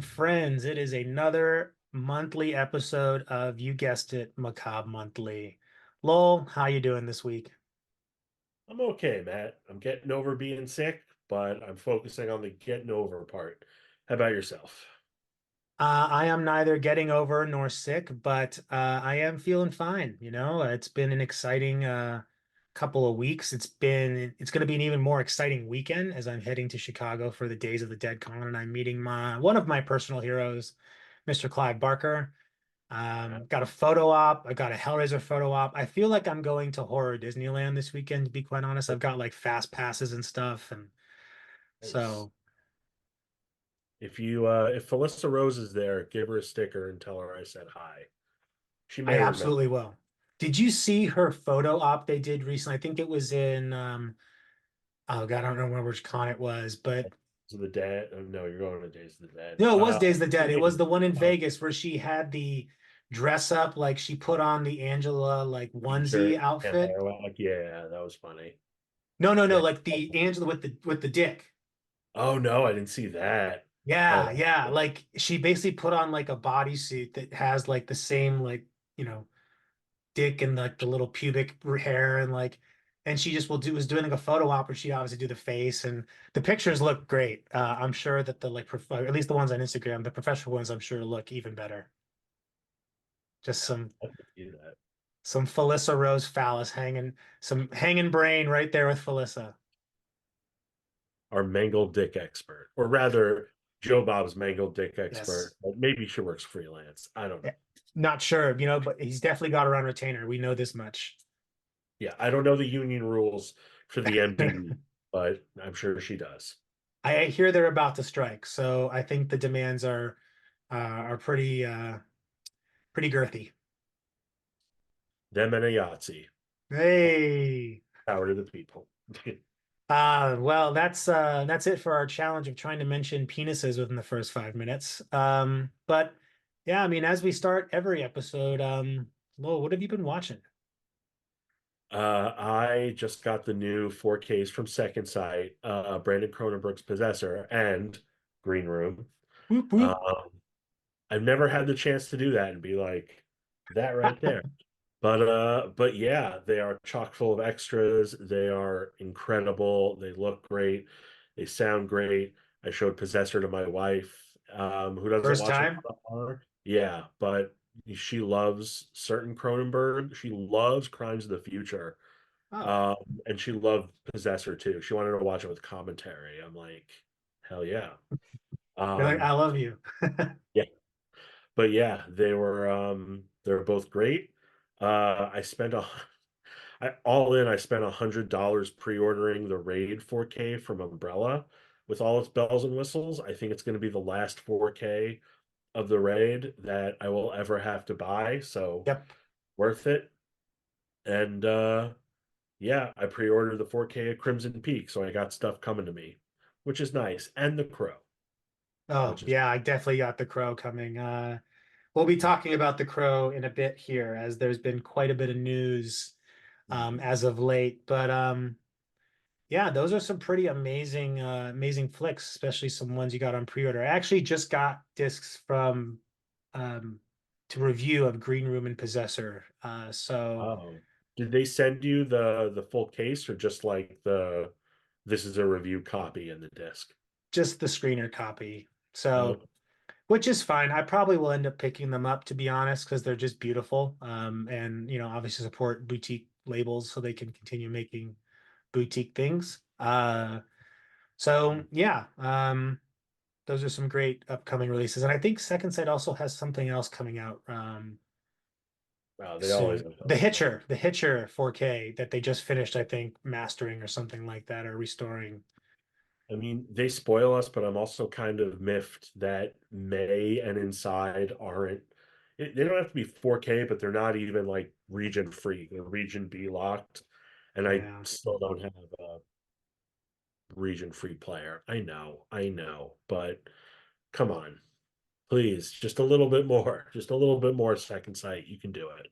friends, it is another monthly episode of, you guessed it, Macabre Monthly. Lowell, how you doing this week? I'm okay, Matt. I'm getting over being sick, but I'm focusing on the getting over part. How about yourself? I am neither getting over nor sick, but I am feeling fine. It's been an exciting couple of weeks. It's going to be an even more exciting weekend as I'm heading to Chicago for the Days of the Dead con, and I'm meeting my one of my personal heroes, Mr. Clive Barker. Got a photo op. I got a Hellraiser photo op. I feel like I'm going to horror Disneyland this weekend, to be quite honest. I've got like fast passes and stuff. And Nice. so If Felissa Rose is there, give her a sticker and tell her I said hi. She I may remember. absolutely will. Did you see her photo op they did recently? I think it was in, oh God, I don't remember which con it was, but Days of the Dead. Oh, no, you're going to Days of the Dead. no, it was Days of the Dead. It was Maybe. the one in Oh, Vegas where she had the dress up, like she put on the Angela like onesie t-shirt, outfit. vampire look. Yeah, that was funny. No, no, no, Yeah. like the Angela with the dick. Oh no, I didn't see that. Yeah, Oh, yeah. Like she basically put on like a bodysuit that has like the same like, dick and like the little pubic hair and like and she just was doing like a photo op where she'd obviously do the face and the pictures look great. I'm sure that the like at least the ones on Instagram, the professional ones I'm sure look even better. Just yeah, I didn't see that. some Felissa Rose phallus some hanging brain right there with Felissa. Our mangled dick expert, or rather, Joe Bob's mangled dick Yes. expert. But maybe she works freelance. I don't know. Yeah. Not sure, but he's definitely got her on retainer. We know this much. Yeah, I don't know the union rules for the MDE, but I'm sure she does. I hear they're about to strike, so I think the demands are pretty girthy. Them and a Yahtzee. Hey. Power to the people. Well, that's it for our challenge of trying to mention penises within the first 5 minutes. But yeah, I mean, as we start every episode, Lo, what have you been watching? I just got the new 4Ks from Second Sight, Brandon Cronenberg's Possessor and Green Room. Whoop whoop. Um, I've never had the chance to do that and be like that right there. But yeah, they are chock full of extras. They are incredible. They look great. They sound great. I showed Possessor to my wife, who doesn't First watch a lot time? of horror. Yeah, but she loves certain Cronenberg. She loves Crimes of the Future. Oh, Um, and she loved Possessor too. She wanted to watch it with commentary. I'm like, hell yeah. you're like, I Um, love you. yeah, but yeah, they're both great. I spent a all in, I spent $100 pre-ordering the Raid 4K from Umbrella with all its bells and whistles. I think it's going to be the last 4K of the Raid that I will ever have to buy, so Yep. worth it. And yeah, I pre-ordered the 4K of Crimson Peak, so I got stuff coming to me, which is nice, and The Crow, Oh, which is yeah, I definitely got The Crow coming. We'll be talking about The Crow in a bit here, as there's been quite a bit of news Mhm. as of late. But yeah, those are some pretty amazing flicks, especially some ones you got on pre-order. I actually just got discs from um, to review of Green Room and Possessor. So Oh. Did they send you the full case or just like the this is a review copy in the disc? just the screener copy. So Oh, which is fine. I probably will end up picking them up, to be honest, because they're just beautiful. And obviously support boutique labels so they can continue making boutique things. So yeah, those are some great upcoming releases. And I think Second Sight also has something else coming out wow, they always soon. have The something coming. Hitcher, the Hitcher 4K that they just finished, I think, mastering or something like that, or restoring. I mean, they spoil us, but I'm also kind of miffed that May and Inside aren't. They don't have to be 4K, but they're not even like region free. They're region B locked, and I Yeah. still don't have a region free player. I know, but come on, please, just a little bit more, just a little bit more Second Sight. You can do it.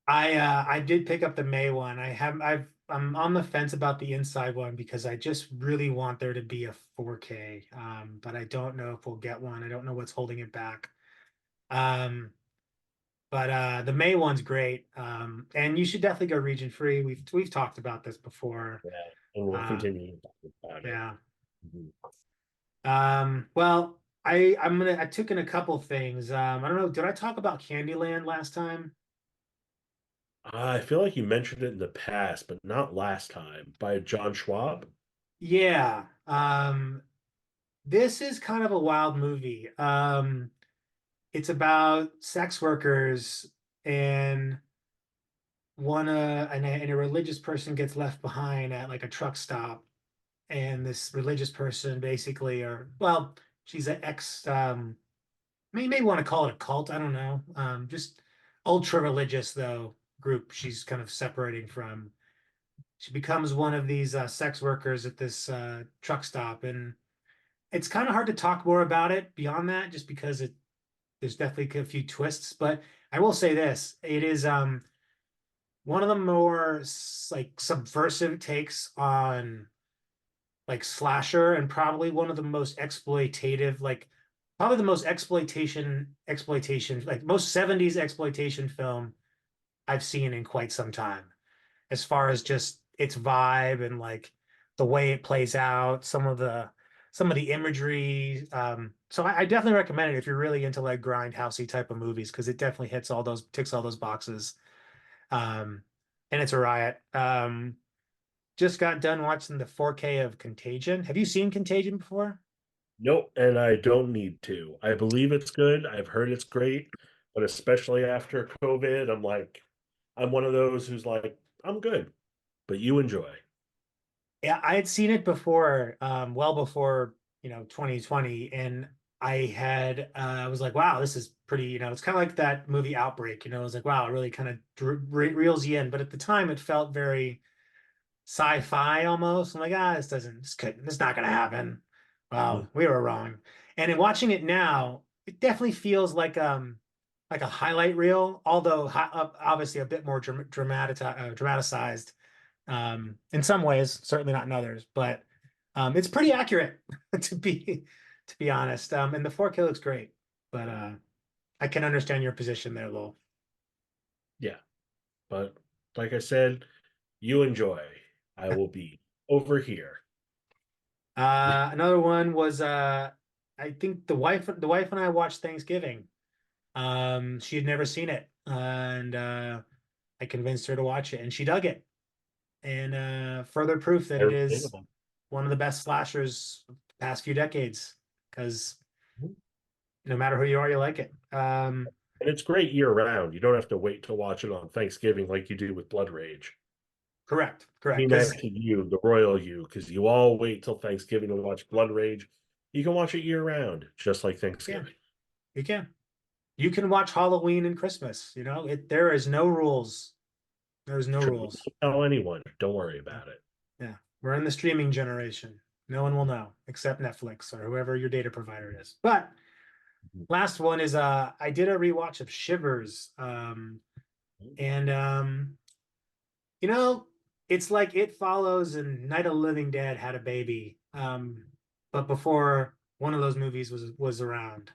I did pick up the May one. I'm on the fence about the inside one because I just really want there to be a 4K. But I don't know if we'll get one. I don't know what's holding it back. Um, but the May one's great. And you should definitely go region free. We've talked about this before. Yeah, and we'll Uh, continue to talk about it. yeah. Mhm. Well, I took in a couple things. I don't know, did I talk about Candyland last time? I feel like you mentioned it in the past, but not last time, by John Schwab. Yeah. This is kind of a wild movie. It's about sex workers and and a religious person gets left behind at like a truck stop, and this religious person basically, or well, she's an ex may want to call it a cult. I don't know. Just ultra religious though group she's kind of separating from. She becomes one of these sex workers at this truck stop, and it's kind of hard to talk more about it beyond that, just because there's definitely a few twists. But I will say this: it is one of the more like subversive takes on like slasher, and probably one of the most exploitative, like probably the most exploitation, like most 70s exploitation film I've seen in quite some time, as far as just its vibe and like the way it plays out, some of the imagery. So I definitely recommend it if you're really into like grindhousey type of movies, because it definitely ticks all those boxes. Um, and it's a riot. Just got done watching the 4K of Contagion. Have you seen Contagion before? Nope, and I don't need to. I believe it's good. I've heard it's great, but especially after COVID, I'm one of those who's like, I'm good, but you enjoy. Yeah, I had seen it before, well before, 2020, and I was like, wow, this is pretty, it's kind of like that movie Outbreak, I was like, wow, it really kind of reels you in. But at the time, it felt very sci-fi almost. I'm like, this not gonna happen. Mhm. Well, we were wrong. And in watching it now, it definitely feels like a highlight reel, although obviously a bit more dramatized in some ways, certainly not in others, but it's pretty accurate to be honest. And the 4K looks great, but I can understand your position there, Lowell. Yeah, but like I said, you enjoy. I will be over here. Another one was I think the wife and I watched Thanksgiving. She had never seen it, and I convinced her to watch it, and she dug it. And further proof that it is Understandable. one of the best slashers of the past few decades, because Mhm. no matter who you are, you like it. And it's great year round. You don't have to wait to watch it on Thanksgiving like you do with Blood Rage. Correct, I correct. mean Because that to you, the royal you, because you all wait till Thanksgiving to watch Blood Rage. You can watch it year round, just like yeah, Thanksgiving. you can. You can watch Halloween and Christmas. There is no rules. There's no True. rules. Don't tell anyone. Don't worry Yeah. about it. Yeah. We're in the streaming generation. No one will know except Netflix or whoever your data provider is. But last one is I did a rewatch of Shivers. And you know, it's like It Follows and Night of the Living Dead had a baby. But before one of those movies was around.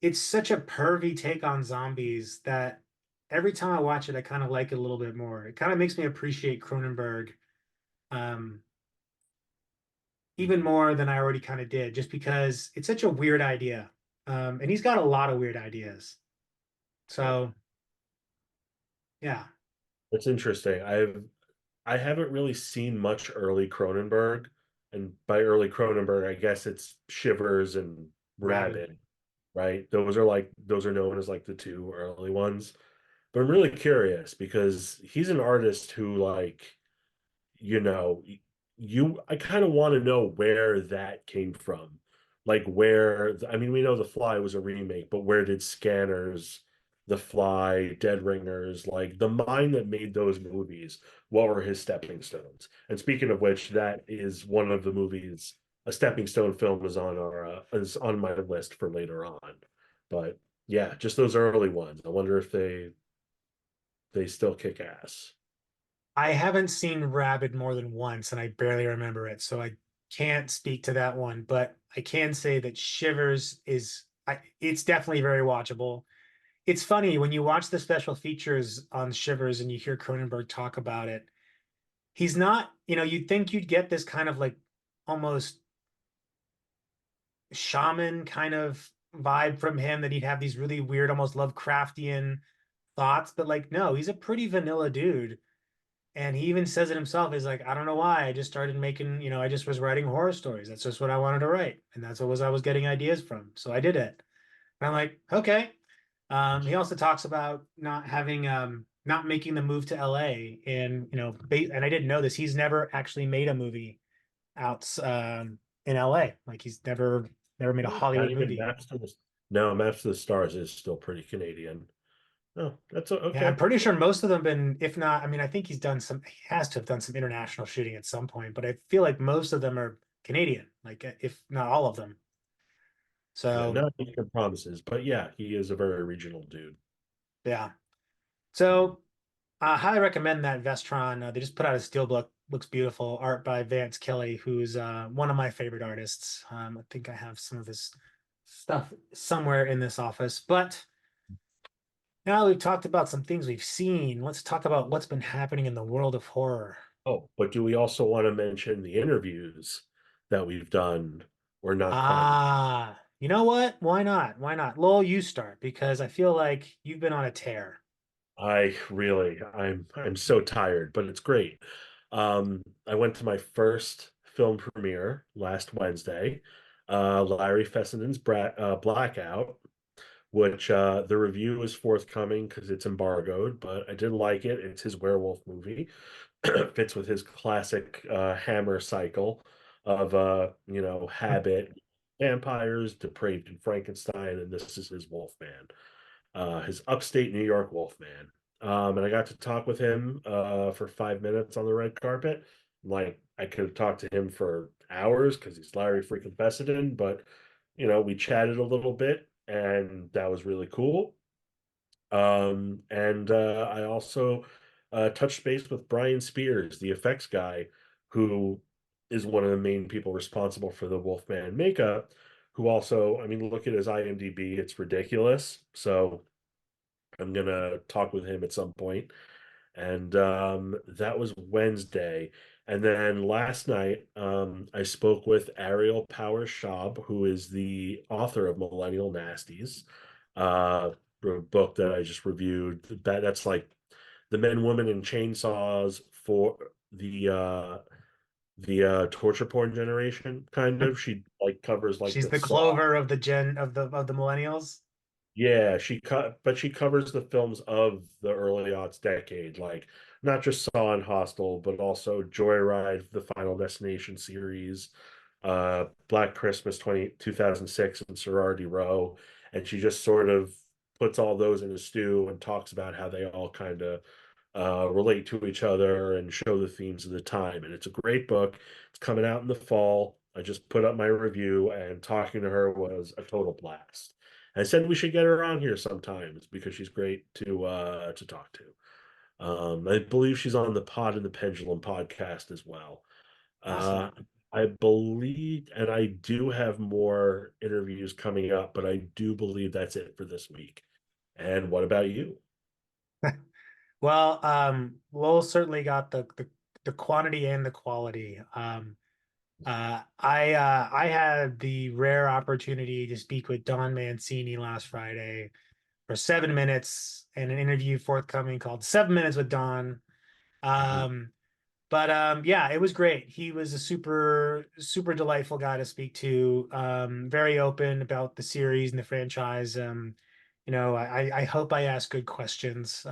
It's such a pervy take on zombies that every time I watch it, I kind of like it a little bit more. It kind of makes me appreciate Cronenberg um, even more than I already kind of did, just because it's such a weird idea. And he's got a lot of weird ideas. Right. So yeah, It's interesting. I haven't really seen much early Cronenberg, and by early Cronenberg, I guess it's Shivers and rabid. Rabid, right? Those are known as like the two early ones. But I'm really curious because he's an artist who you know, I kind of want to know where that came from. Like I mean, we know The Fly was a remake, but where did Scanners, The Fly, Dead Ringers, like the mind that made those movies, what were his stepping stones? And speaking of which, that is one of the movies, a stepping stone film is on my list for later on. But yeah, just those early ones. I wonder if they still kick ass. I haven't seen Rabid more than once, and I barely remember it, so I can't speak to that one. But I can say that Shivers it's definitely very watchable. It's funny when you watch the special features on Shivers and you hear Cronenberg talk about it. He's not, you'd think you'd get this kind of like almost shaman kind of vibe from him, that he'd have these really weird, almost Lovecraftian thoughts, but like, no, he's a pretty vanilla dude. And he even says it himself. He's like, I don't know why. I just started making, I just was writing horror stories. That's just what I wanted to write. And that's what I was getting ideas from. So I did it. And I'm like, okay. He also talks about not making the move to LA. And, and I didn't know this. He's never actually made a movie out in LA. Like never made a Not Hollywood even movie. Maps to the No, Maps to the Stars is still pretty Canadian. Oh, Yeah, I'm okay. pretty sure most of them been, if not, I mean, I think he has to have done some international shooting at some point, but I feel like most of them are Canadian, like if not all of them. Yeah, So not making promises, but yeah, he is a very regional dude. yeah. Mm. So I highly recommend that Vestron. They just put out a steelbook, looks beautiful, art by Vance Kelly, who's one of my favorite artists. I think I have some of his stuff somewhere in this office, but now we've talked about some things we've seen. Let's talk about what's been happening in the world of horror. Oh, but do we also want to mention the interviews that we've done or not quite? You know what? Why not? Why not? Lowell, you start because I feel like you've been on a tear. I'm so tired, but it's great. I went to my first film premiere last Wednesday, Larry Fessenden's Blackout, which the review is forthcoming because it's embargoed, but I did like it. It's his werewolf movie. Fits with his classic Hammer cycle of Habit, vampires, depraved and Frankenstein, and this is his Wolfman, his upstate New York Wolfman. And I got to talk with him for 5 minutes on the red carpet. Like I could have talked to him for hours because he's Larry freaking Fessenden, but we chatted a little bit, and that was really cool. And I also touched base with Brian Spears, the effects guy, who is one of the main people responsible for the Wolfman makeup. Who also, I mean, look at his IMDb; it's ridiculous. So I'm gonna talk with him at some point. And that was Wednesday. And then last night, I spoke with Ariel Power Schaub, who is the author of Millennial Nasties, uh, a book that I just reviewed. That's like the men, women, and chainsaws for the torture porn generation, kind of. She like covers like She's the the Saw. Clover of the gen of the millennials. Yeah, but she covers the films of the early aughts decade, like not just Saw and Hostel, but also Joyride, the Final Destination series, Black Christmas 2006, and Sorority Row. And she just sort of puts all those in a stew and talks about how they all kind of relate to each other and show the themes of the time. And it's a great book. It's coming out in the fall. I just put up my review, and talking to her was a total blast. I said we should get her on here sometimes because she's great to talk to. I believe she's on the Pod and the Pendulum podcast as well. Awesome. Uh, I believe, and I do have more interviews coming up, but I do believe that's it for this week. And what about you? Well, Lowell certainly got the quantity and the quality. I had the rare opportunity to speak with Don Mancini last Friday for 7 minutes and an interview forthcoming called 7 Minutes with Don. Mhm. Um, but yeah, it was great. He was a super delightful guy to speak to. Very open about the series and the franchise. I hope I asked good questions.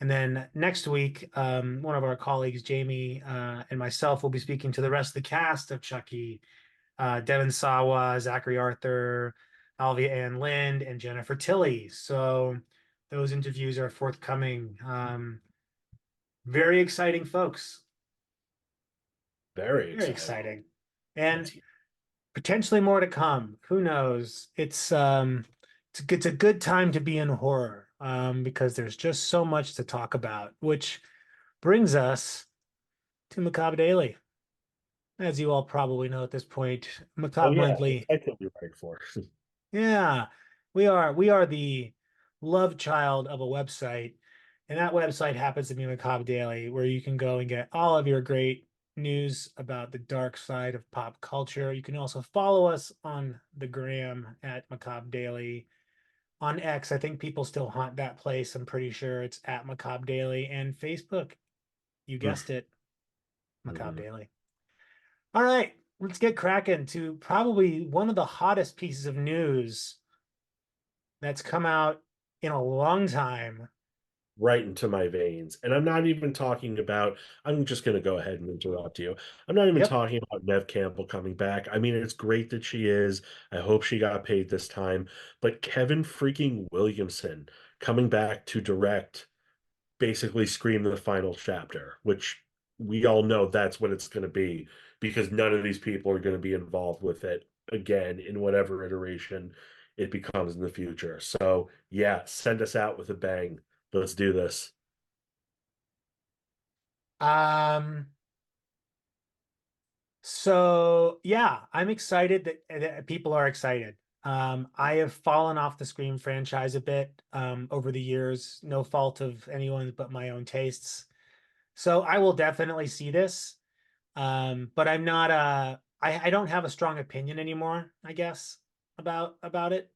And then next week, one of our colleagues, Jamie, and myself will be speaking to the rest of the cast of Chucky, Devin Sawa, Zachary Arthur, Alvia Ann Lind, and Jennifer Tilly. So those interviews are forthcoming. Very exciting folks. Very Very exciting. exciting. And That's potentially more to come. Who knows? It's a good time to be in horror because there's just so much to talk about, which brings us to Macabre Daily. As you all probably know at this point, Oh Macabre yeah, Monthly. I could be right for. Yeah, we are the love child of a website, and that website happens to be Macabre Daily, where you can go and get all of your great news about the dark side of pop culture. You can also follow us on the gram at Macabre Daily. On X, I think people still haunt that place. I'm pretty sure it's at Macabre Daily, and Facebook. You guessed it, Macabre Mhm. Daily. All right, let's get cracking to probably one of the hottest pieces of news that's come out in a long time. Right into my veins. And I'm not even talking about, I'm just going to go ahead and interrupt you. I'm not even Yep. talking about Nev Campbell coming back. I mean, it's great that she is. I hope she got paid this time. But Kevin freaking Williamson coming back to direct basically Scream the final chapter, which we all know that's what it's going to be because none of these people are going to be involved with it again in whatever iteration it becomes in the future. So, yeah, send us out with a bang. Let's do this. Um, so yeah, I'm excited that people are excited. I have fallen off the Scream franchise a bit over the years, no fault of anyone's but my own tastes. So I will definitely see this. But I'm not I don't have a strong opinion anymore, I guess, about it.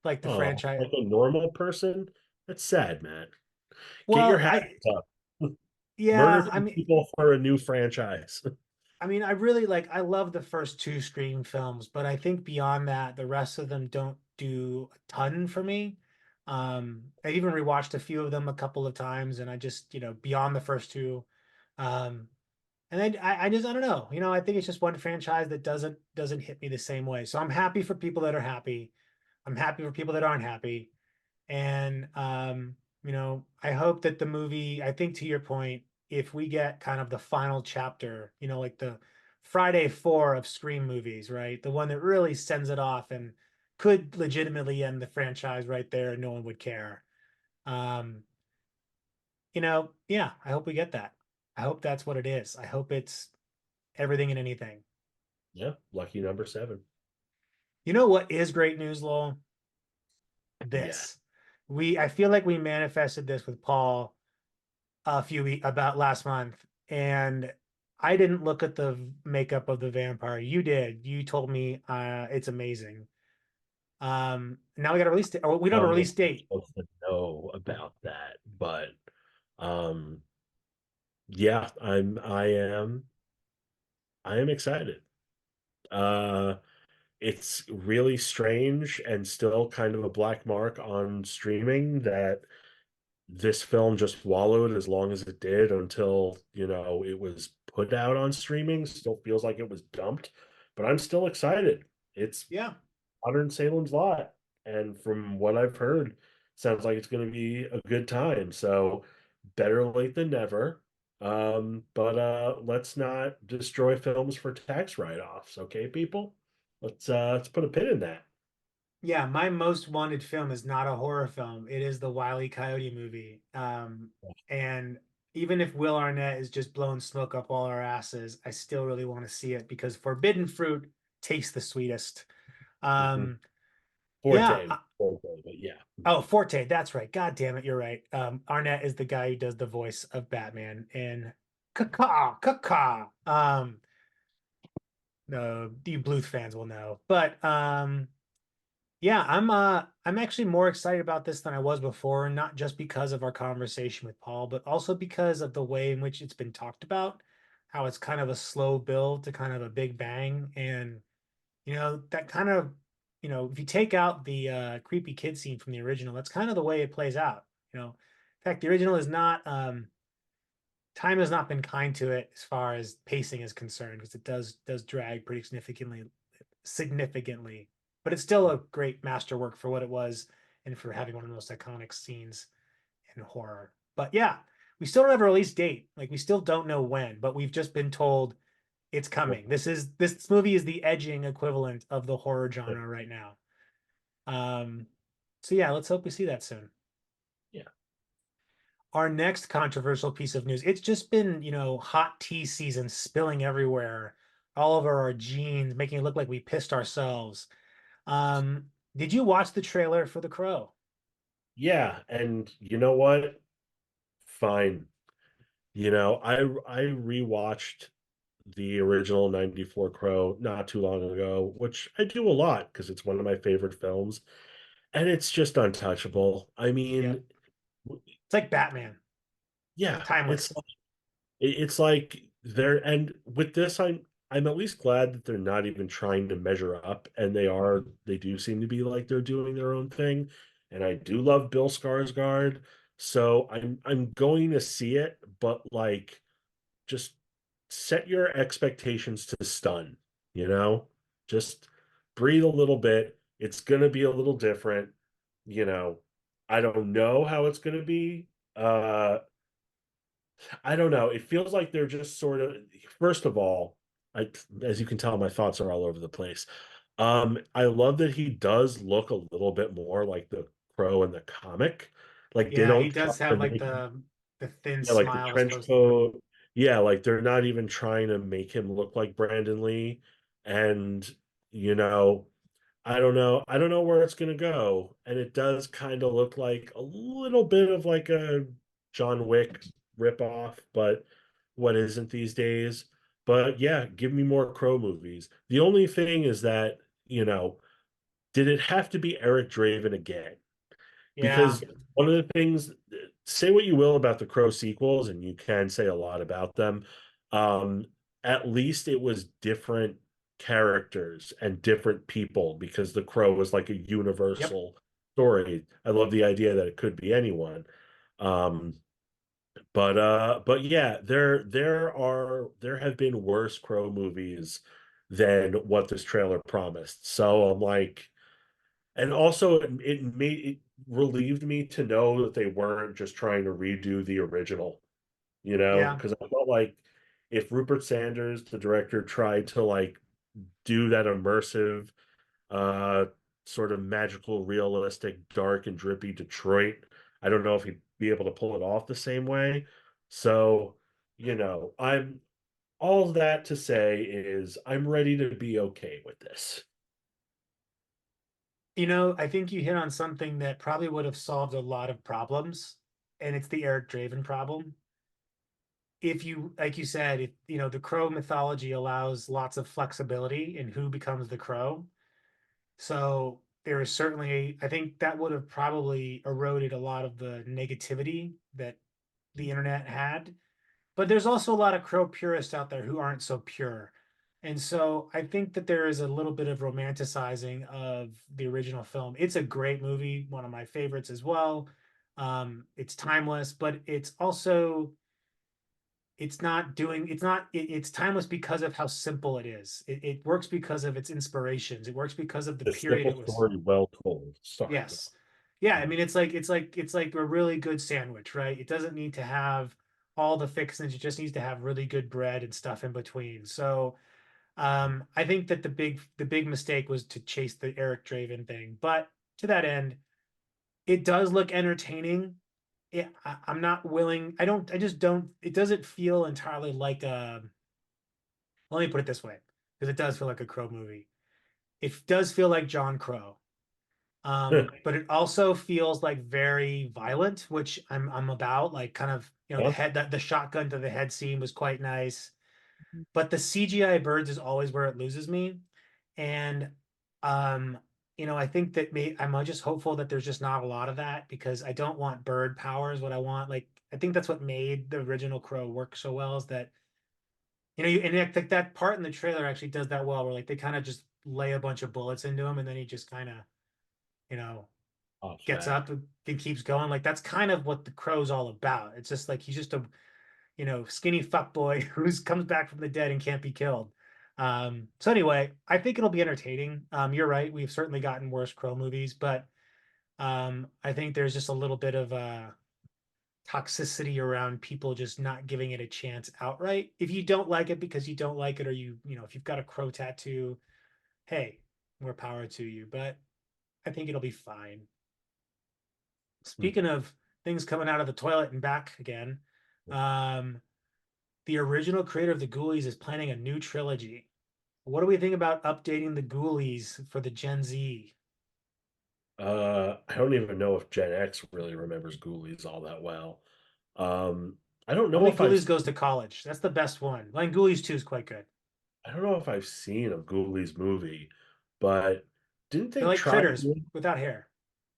Like the Oh, franchise. like a normal person? That's sad, man. Get your Well, habits I up. yeah, Murder some people for a new franchise. I mean, I really like I love the first two Scream films, but I think beyond that, the rest of them don't do a ton for me. I even rewatched a few of them a couple of times, and I just, beyond the first two. Um, and then I just I don't know, I think it's just one franchise that doesn't hit me the same way. So I'm happy for people that are happy. I'm happy for people that aren't happy. And I hope that the movie, I think to your point, if we get kind of the final chapter, like the Friday 4 of Scream movies, right? The one that really sends it off and could legitimately end the franchise right there and no one would care. Um, yeah, I hope we get that. I hope that's what it is. I hope it's everything and anything. Yeah, lucky number seven. You know what is great news, Lowell? Yeah. This. I feel like we manifested this with Paul a few weeks about last month, and I didn't look at the makeup of the vampire. You did. You told me it's amazing. Now we got a release date. Or we don't have a I'm release date. supposed to know about that, but um yeah, I am excited. Uh it's really strange and still kind of a black mark on streaming that this film just wallowed as long as it did until, it was put out on streaming. Still feels like it was dumped, but I'm still excited. It's Yeah. modern Salem's Lot, and from what I've heard, sounds like it's going to be a good time. So better late than never. But let's not destroy films for tax write-offs, okay, people? Let's put a pin in that. Yeah, my most wanted film is not a horror film. It is the Wile E. Coyote movie. And even if Will Arnett is just blowing smoke up all our asses, I still really want to see it because forbidden fruit tastes the sweetest. Mhm. Um, yeah. Forte, but yeah. Oh, Forte, that's right. God damn it, you're right. Arnett is the guy who does the voice of Batman in Caca, Caca. No, you Bluth fans will know. But yeah, I'm actually more excited about this than I was before, not just because of our conversation with Paul, but also because of the way in which it's been talked about, how it's kind of a slow build to kind of a big bang. And that kind of, if you take out the creepy kid scene from the original, that's kind of the way it plays out. In fact, the original is not time has not been kind to it as far as pacing is concerned, because it does drag pretty significantly, but it's still a great masterwork for what it was and for having one of the most iconic scenes in horror. But yeah, we still don't have a release date. Like we still don't know when, but we've just been told it's coming. This movie is the edging equivalent of the horror genre right now. Um, so yeah, let's hope we see that soon. Yeah. Our next controversial piece of news, it's just been, hot tea season spilling everywhere, all over our jeans, making it look like we pissed ourselves. Did you watch the trailer for The Crow? Yeah, and you know what? Fine. I rewatched the original 94 Crow not too long ago, which I do a lot because it's one of my favorite films, and it's just untouchable. I Yep. mean, It's like Batman, yeah, it's timeless. it's like they're and with this I'm at least glad that they're not even trying to measure up, and they do seem to be like they're doing their own thing. And I do love Bill Skarsgård, so I'm going to see it, but like just set your expectations to stun, you know? Just breathe a little bit. It's going to be a little different, you know. I don't know how it's going to be. I don't know. It feels like they're just sort of, first of all, as you can tell, my thoughts are all over the place. I love that he does look a little bit more like the Crow in the comic. Like they Yeah, he don't try does to have like make, the thin yeah, like the smile as trench opposed to the. coat. Yeah, like they're not even trying to make him look like Brandon Lee. And, you know, I don't know. I don't know where it's going to go. And it does kind of look like a little bit of like a John Wick ripoff, but what isn't these days? But yeah, give me more Crow movies. The only thing is that, did it have to be Eric Draven again? Yeah, Because one of the things, say what you will about the Crow sequels, and you can say a lot about them, um, at least it was different characters and different people because the Crow was like a yep. universal story. I love the idea that it could be anyone. Um, but yeah, there have been worse Crow movies than what this trailer promised. So I'm like, and also it relieved me to know that they weren't just trying to redo the original, Yeah. because I felt like if Rupert Sanders, the director, tried to like do that immersive, uh, sort of magical, realistic, dark and drippy Detroit, I don't know if he'd be able to pull it off the same way. So, I'm all that to say is I'm ready to be okay with this. I think you hit on something that probably would have solved a lot of problems, and it's the Eric Draven problem. If you, like you said, the Crow mythology allows lots of flexibility in who becomes the Crow. So there is certainly, I think that would have probably eroded a lot of the negativity that the internet had. But there's also a lot of Crow purists out there who aren't so pure. And so I think that there is a little bit of romanticizing of the original film. It's a great movie, one of my favorites as well. It's timeless, but it's timeless because of how simple it is. It works because of its inspirations. It works because of the A period simple it was. story, well told. Sorry. Yes. Yeah, I mean it's like a really good sandwich, right? It doesn't need to have all the fixings, it just needs to have really good bread and stuff in between. So I think that the big mistake was to chase the Eric Draven thing. But to that end, it does look entertaining. I'm not willing, I just don't, it doesn't feel entirely like let me put it this way, because it does feel like a Crow movie. It does feel like John Crow. But it also feels like very violent, which I'm about. Like kind of, the Huh? head that the shotgun to the head scene was quite nice. But the CGI birds is always where it loses me. And um, I think that I'm just hopeful that there's just not a lot of that because I don't want bird powers. What I want, like, I think that's what made the original Crow work so well is that, and that part in the trailer actually does that well, where like they kind of just lay a bunch of bullets into him and then he just kind of, you know, Oh, gets back. up and keeps going. Like that's kind of what the Crow's all about. It's just like he's just a skinny fuck boy who's comes back from the dead and can't be killed. So anyway, I think it'll be entertaining. You're right. We've certainly gotten worse Crow movies, but I think there's just a little bit of toxicity around people just not giving it a chance outright. If you don't like it because you don't like it, or if you've got a Crow tattoo, hey, more power to you. But I think it'll be fine. Hmm. Speaking of things coming out of the toilet and back again. Um, the original creator of the Ghoulies is planning a new trilogy. What do we think about updating the Ghoulies for the Gen Z? I don't even know if Gen X really remembers Ghoulies all that well. I don't know Only if I've Ghoulies goes to college. That's the best one. Like Ghoulies 2 is quite good. I don't know if I've seen a Ghoulies movie, but didn't They're they like try critters doing, without hair.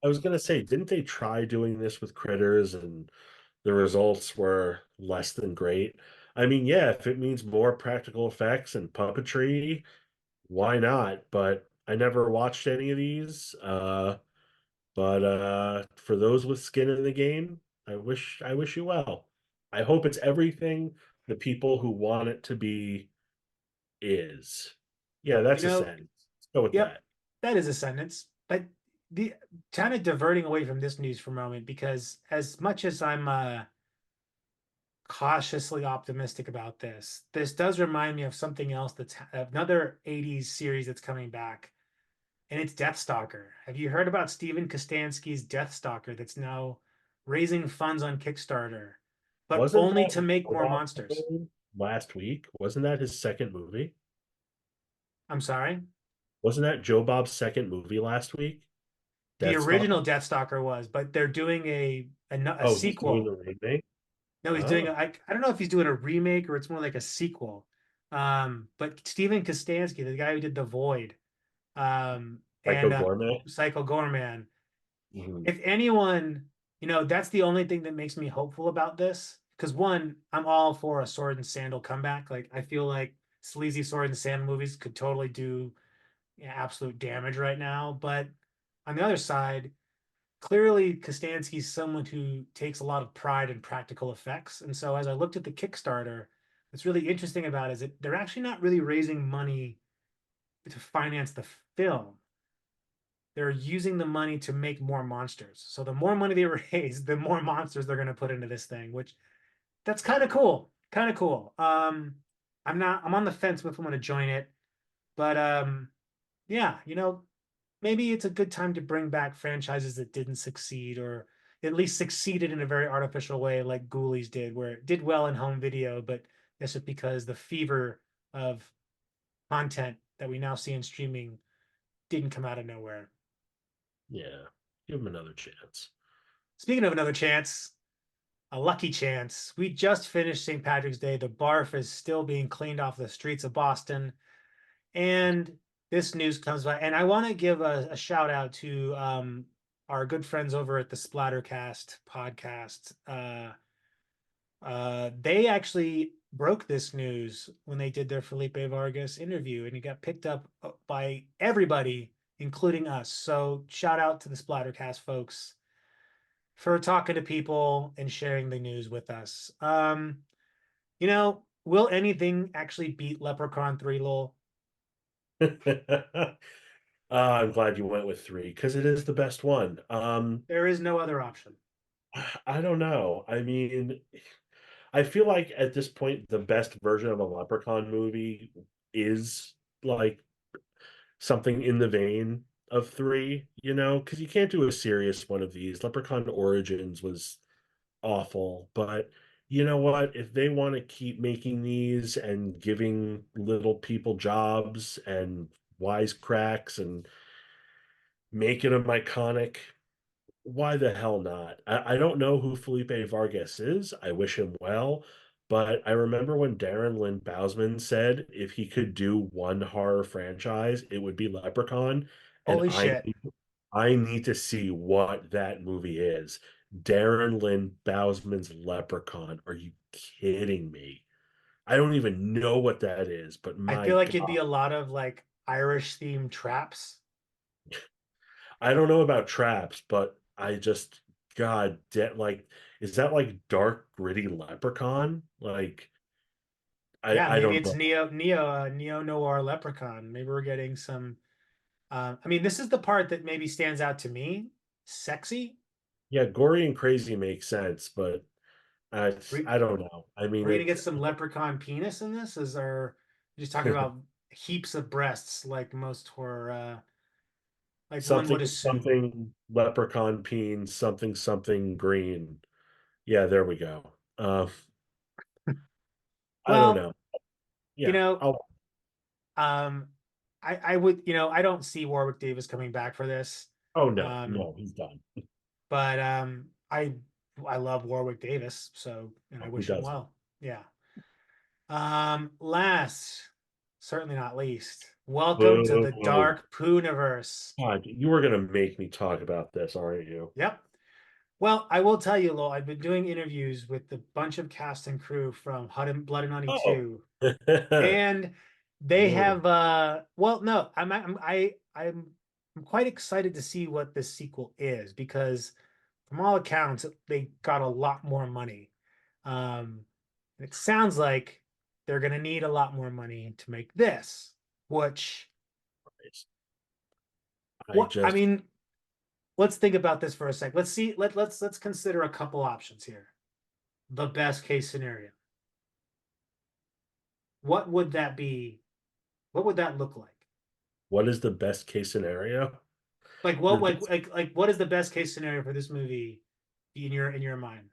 I was gonna say, didn't they try doing this with Critters and the results were less than great? I mean, yeah, if it means more practical effects and puppetry, why not? But I never watched any of these. But for those with skin in the game, I wish you well. I hope it's everything the people who want it to be is. Yeah, You that's a know, sentence. Let's go with yep, that. that is a sentence. But the kind of diverting away from this news for a moment, because as much as I'm cautiously optimistic about this, this does remind me of something else that's another 80s series that's coming back, and it's Deathstalker. Have you heard about Steven Kostanski's Deathstalker that's now raising funds on Kickstarter, but Wasn't only that to make Joe more Bob monsters? last week? Wasn't that his second movie? I'm sorry. Wasn't that Joe Bob's second movie last week? The Deathstalker? original Deathstalker was, but they're doing a Oh, he's doing the sequel. remake? No, he's doing Oh, I don't know if he's doing a remake or it's more like a sequel. But Steven Kostanski, the guy who did The Void, Psycho and Gourmet? Psycho Gorman, Mhm. if anyone, that's the only thing that makes me hopeful about this. Because one, I'm all for a sword and sandal comeback. Like I feel like sleazy sword and sandal movies could totally do absolute damage right now. But on the other side, clearly Kostanski's someone who takes a lot of pride in practical effects. And so as I looked at the Kickstarter, what's really interesting about it is that they're actually not really raising money to finance the film. They're using the money to make more monsters. So the more money they raise, the more monsters they're going to put into this thing, which that's kind of cool. Kind of cool. I'm on the fence with if I'm going to join it, but yeah, maybe it's a good time to bring back franchises that didn't succeed or at least succeeded in a very artificial way, like Ghoulies did, where it did well in home video, but that's just because the fever of content that we now see in streaming didn't come out of nowhere. Yeah. Give him another chance. Speaking of another chance, a lucky chance, we just finished St. Patrick's Day. The barf is still being cleaned off the streets of Boston. And this news comes by, and I want to give a shout out to our good friends over at the Splattercast podcast. They actually broke this news when they did their Felipe Vargas interview, and it got picked up by everybody, including us. So shout out to the Splattercast folks for talking to people and sharing the news with us. Will anything actually beat Leprechaun 3, Lowell? I'm glad you went with three because it is the best one. There is no other option. I don't know. I mean, I feel like at this point, the best version of a Leprechaun movie is like something in the vein of three, because you can't do a serious one of these. Leprechaun Origins was awful, but you know what? If they want to keep making these and giving little people jobs and wisecracks and making them iconic, why the hell not? I don't know who Felipe Vargas is. I wish him well. But I remember when Darren Lynn Bousman said if he could do one horror franchise, it would be Leprechaun. And Holy shit. I need to see what that movie is. Darren Lynn Bousman's Leprechaun. Are you kidding me? I don't even know what that is, but I my feel like it'd be God. a lot of like Irish themed traps. I don't know about traps, but I just like is that like dark gritty leprechaun? Like Yeah, I maybe don't it's know. neo noir leprechaun. Maybe we're getting some I mean, this is the part that maybe stands out to me. Sexy. Yeah, gory and crazy makes sense, but Are I don't know. I mean we gonna get it some leprechaun penis in this? Is our just talking about heaps of breasts like most horror Like one Something would assume. something leprechaun peen something something green. Yeah, there we go. I don't Well, know. you Yeah. know, Oh, um, I would, I don't see Warwick Davis coming back for this. oh no, Um, no, he's done. but I love Warwick Davis, so and I Who wish him doesn't? well. Yeah. Last, certainly not least, welcome to the Boo. Dark Pooniverse. God, you were gonna make me talk about this, aren't you? Yep. Well, I will tell you, Lowell, I've been doing interviews with a bunch of cast and crew from Blood and Honey Oh. 2, and they Whoa. have well, no, I'm quite excited to see what this sequel is because from all accounts, they got a lot more money. And it sounds like they're gonna need a lot more money to make this, which I what I just mean, let's think about this for a sec. Let's see, let's consider a couple options here. The best case scenario. What would that be? What would that look like? what is the best case scenario? Like what The like what is the best case scenario for this movie in your mind?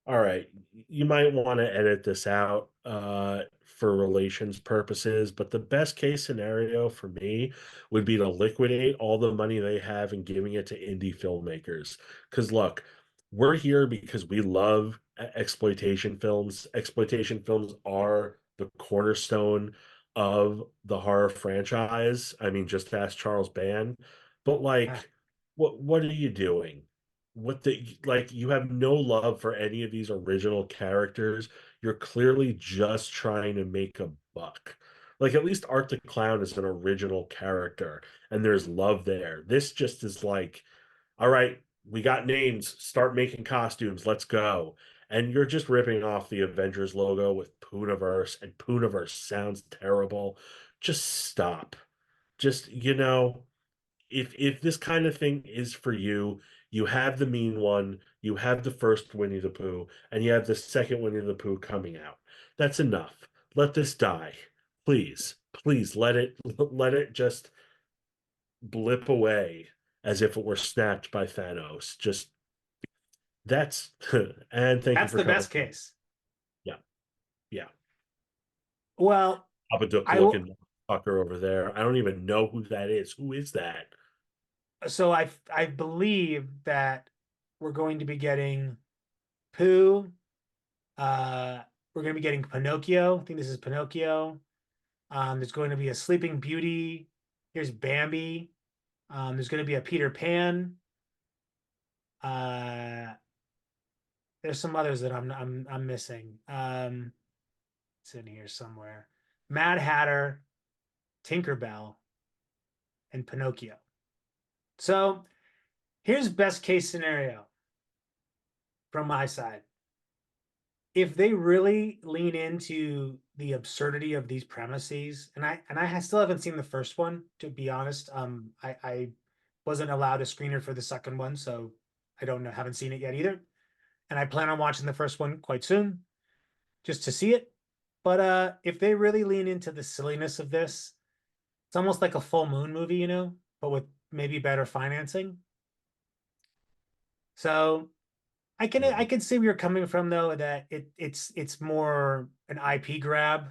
All right, you might want to edit this out for relations purposes, but the best case scenario for me would be to liquidate all the money they have and giving it to indie filmmakers. Because look, we're here because we love exploitation films. Exploitation films are the cornerstone of the horror franchise. I mean, just ask Charles Band. But Ah, like, what are you doing? What the like you have no love for any of these original characters. You're clearly just trying to make a buck. Like at least Art the Clown is an original character and there's love there. This just is like, all right, we got names, start making costumes, let's go. And you're just ripping off the Avengers logo with Pooniverse, and Pooniverse sounds terrible. Just stop. Just, if this kind of thing is for you, you have the mean one, you have the first Winnie the Pooh, and you have the second Winnie the Pooh coming out. That's enough. Let this die. Please, please let it just blip away as if it were snapped by Thanos. Just that's and thank you that's for the coming. best case. Yeah, yeah. Well, Abadook I will. looking fucker over there. I don't even know who that is. Who is that? So I believe that we're going to be getting Pooh. Uh, we're going to be getting Pinocchio. I think this is Pinocchio. There's going to be a Sleeping Beauty. Here's Bambi. There's going to be a Peter Pan. Uh, there's some others that I'm missing. It's in here somewhere. Mad Hatter, Tinkerbell, and Pinocchio. So here's best case scenario from my side. If they really lean into the absurdity of these premises, and I still haven't seen the first one to be honest. I wasn't allowed a screener for the second one, so I don't know, haven't seen it yet either. And I plan on watching the first one quite soon just to see it. But if they really lean into the silliness of this, it's almost like a full moon movie, but with maybe better financing. So I Mhm, can see where you're coming from though, that it's more an IP grab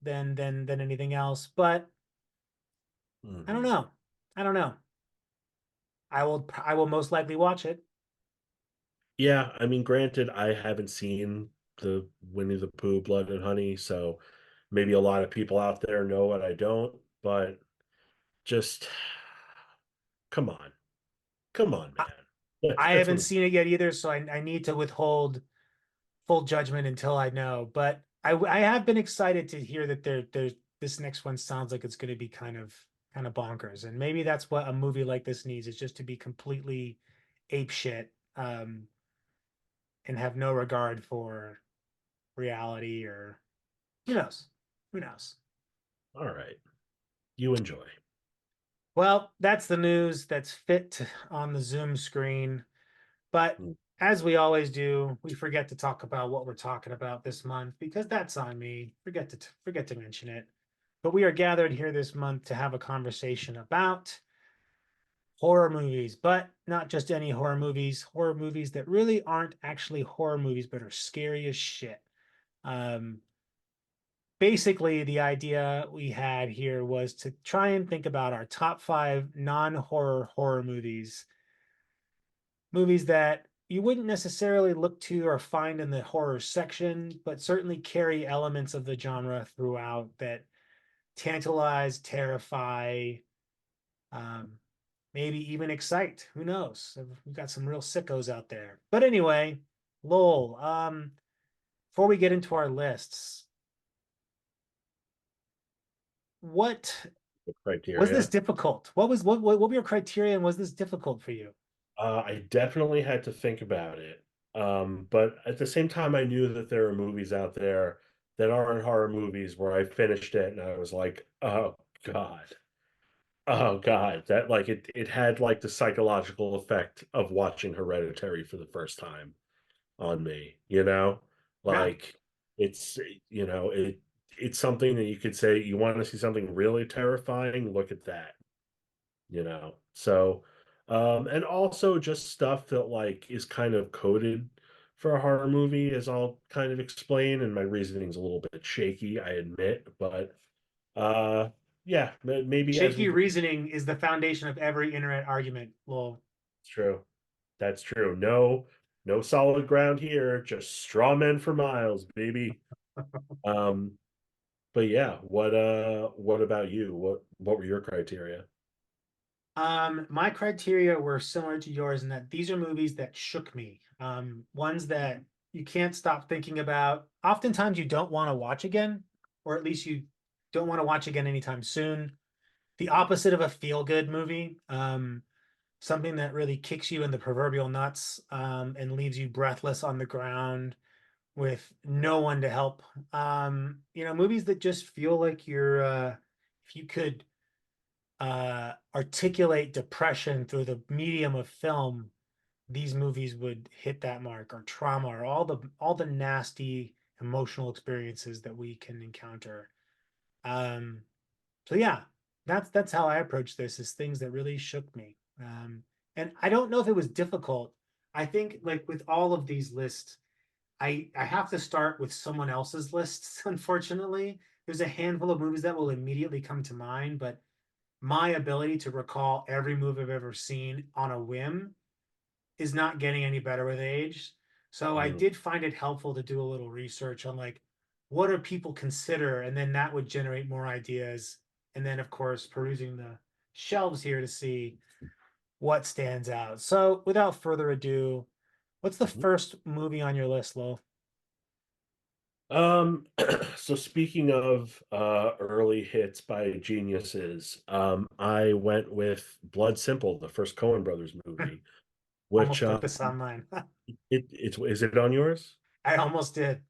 than anything else. But I don't mhm. know. I don't know. I will most likely watch it. Yeah, I mean, granted, I haven't seen the Winnie the Pooh Blood and Honey, so maybe a lot of people out there know what I don't, but just come on. Come on, I, man. I That's haven't what seen it yet either, so I need to withhold full judgment until I know. But I have been excited to hear that there's this next one sounds like it's going to be kind of bonkers, and maybe that's what a movie like this needs is just to be completely ape shit, and have no regard for reality or who knows, who knows. all right. You enjoy. Well, that's the news that's fit on the Zoom screen. But Mm. as we always do, we forget to talk about what we're talking about this month because that's on me. Forget to mention it. but we are gathered here this month to have a conversation about horror movies, but not just any horror movies that really aren't actually horror movies, but are scary as shit. Um, Basically, the idea we had here was to try and think about our top five non-horror horror movies, movies that you wouldn't necessarily look to or find in the horror section, but certainly carry elements of the genre throughout that tantalize, terrify, um, maybe even excite. Who knows? We've got some real sickos out there. But anyway, Lowell, before we get into our lists, what The was this criteria. difficult? What were your criteria and was this difficult for you? I definitely had to think about it. But at the same time, I knew that there are movies out there that aren't horror movies where I finished it and I was like, oh God. Oh God. That like it had like the psychological effect of watching Hereditary for the first time on me, you know? Yeah. Like it's you know, it's something that you could say you want to see something really terrifying, look at that, you know. So and also just stuff that like is kind of coded for a horror movie, as I'll kind of explain, and my reasoning's a little bit shaky, I admit, but uh yeah, maybe as we Shaky go. reasoning is the foundation of every internet argument, Lowell. It's true. That's true. No solid ground here, just straw men for miles, baby. Um but yeah, what about you? What were your criteria? My criteria were similar to yours in that these are movies that shook me. Ones that you can't stop thinking about. Oftentimes you don't want to watch again, or at least you don't want to watch again anytime soon. The opposite of a feel-good movie. Something that really kicks you in the proverbial nuts, and leaves you breathless on the ground with no one to help. Movies that just feel like if you could articulate depression through the medium of film, these movies would hit that mark, or trauma, or all the nasty emotional experiences that we can encounter. Um, so yeah, that's how I approach this, is things that really shook me. And I don't know if it was difficult. I think like with all of these lists, I have to start with someone else's lists, unfortunately. There's a handful of movies that will immediately come to mind, but my ability to recall every movie I've ever seen on a whim is not getting any better with age. So I Mm, did find it helpful to do a little research on like what do people consider, and then that would generate more ideas. And then of course perusing the shelves here to see what stands out. So without further ado, what's the mhm. first movie on your list, Lowell? Um, so speaking of early hits by geniuses, I went with Blood Simple, the first Coen Brothers movie, which Almost put this on mine. it's is it on yours? I almost did.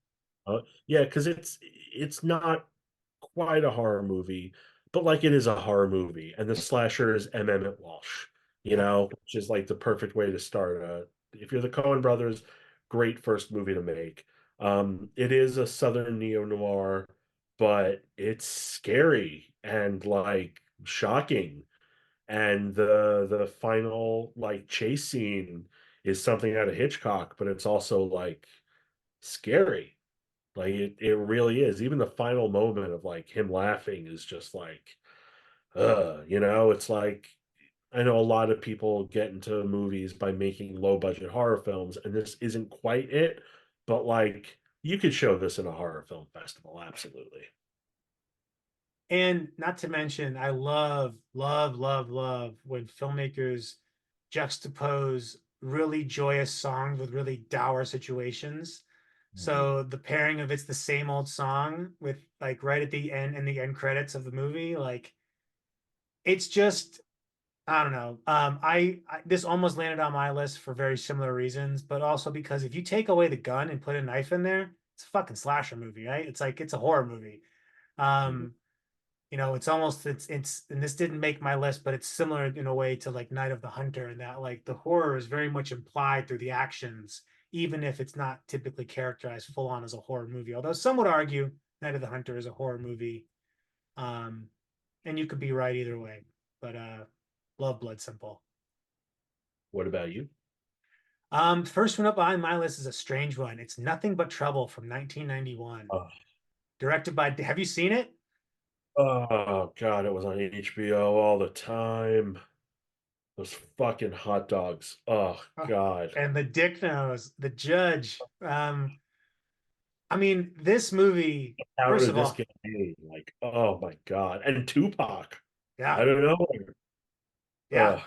Yeah, because it's not quite a horror movie, but like it is a horror movie, and the slasher is M. Emmett Walsh, Yep. which is like the perfect way to start. If you're the Coen Brothers, great first movie to make. It is a Southern neo-noir, but it's scary and like shocking. And the final like chase scene is something out of Hitchcock, but it's also like scary. Like it really is. Even the final moment of like him laughing is just like, it's like I know a lot of people get into movies by making low budget horror films, and this isn't quite it, but like you could show this in a horror film festival, absolutely. And not to mention, I love, love, love, love when filmmakers juxtapose really joyous songs with really dour situations. Mhm. So the pairing of it's the same old song with like right at the end in the end credits of the movie, like it's just I don't know. I this almost landed on my list for very similar reasons, but also because if you take away the gun and put a knife in there, it's a fucking slasher movie, right? It's like it's a horror movie. Mhm. Um, it's almost it's and this didn't make my list, but it's similar in a way to like Night of the Hunter, in that like the horror is very much implied through the actions, even if it's not typically characterized full on as a horror movie. Although some would argue Night of the Hunter is a horror movie Um, and you could be right either way, but love Blood Simple. What about you? First one up on my list is a strange one. It's Nothing But Trouble from 1991, Oh, directed by. Have you seen it? oh God, it was on HBO all the time. Those fucking hot dogs. Oh Oh, God. and the dick nose, the judge. I mean, this movie. How First did of this all, get made? Like, oh my God. And Tupac. yeah, I don't know. yeah,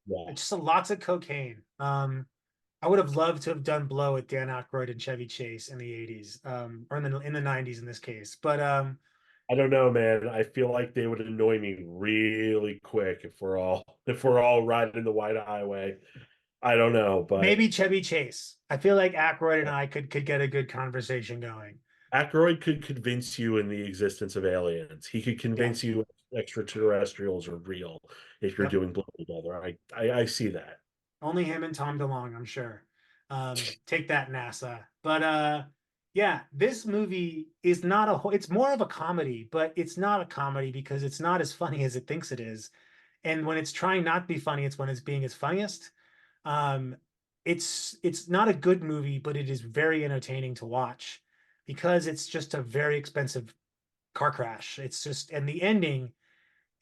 Yeah. it's just lots of cocaine. I would have loved to have done Blow with Dan Aykroyd and Chevy Chase in the 80s, or in the 90s in this case. But I don't know, man. I feel like they would annoy me really quick if we're all riding the wide highway. I don't know, but maybe Chevy Chase. I feel like Aykroyd and I could get a good conversation going. Aykroyd could convince you in the existence of aliens. He could Yeah. convince you extraterrestrials are real if you're Yep. doing blow together. I see that. Only him and Tom DeLonge, I'm sure. Take that, NASA. But yeah, this movie is not it's more of a comedy, but it's not a comedy because it's not as funny as it thinks it is. And when it's trying not to be funny, it's when it's being its funniest. Um, it's not a good movie, but it is very entertaining to watch because it's just a very expensive car crash. It's just, and the ending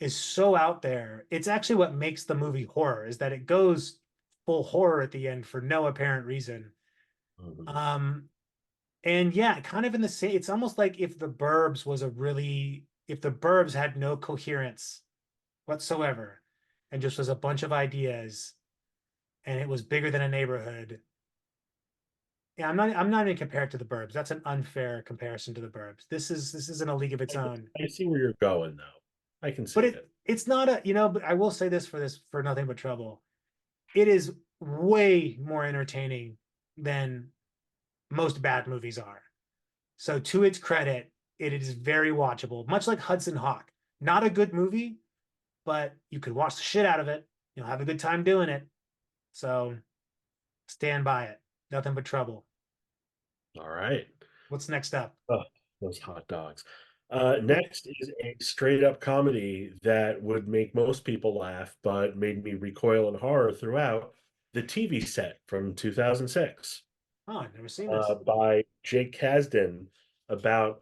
is so out there. It's actually what makes the movie horror is that it goes full horror at the end for no apparent reason. Mhm. Um, and yeah, kind of in the same, it's almost like if the Burbs had no coherence whatsoever and just was a bunch of ideas and it was bigger than a neighborhood. Yeah, I'm not even compared to the Burbs. That's an unfair comparison to the Burbs. This is in a league of its I, own. I see where you're going, though. I can see But it. it's not but I will say this for Nothing But Trouble. It is way more entertaining than most bad movies are. So to its credit, it is very watchable, much like Hudson Hawk. Not a good movie, but you could watch the shit out of it. You'll have a good time doing it. So stand by it. Nothing But Trouble. All right. What's next up? Oh, those hot dogs. What? Next is a straight up comedy that would make most people laugh, but made me recoil in horror throughout. The TV Set from 2006. Oh, I've never seen this. By Jake Kasdan about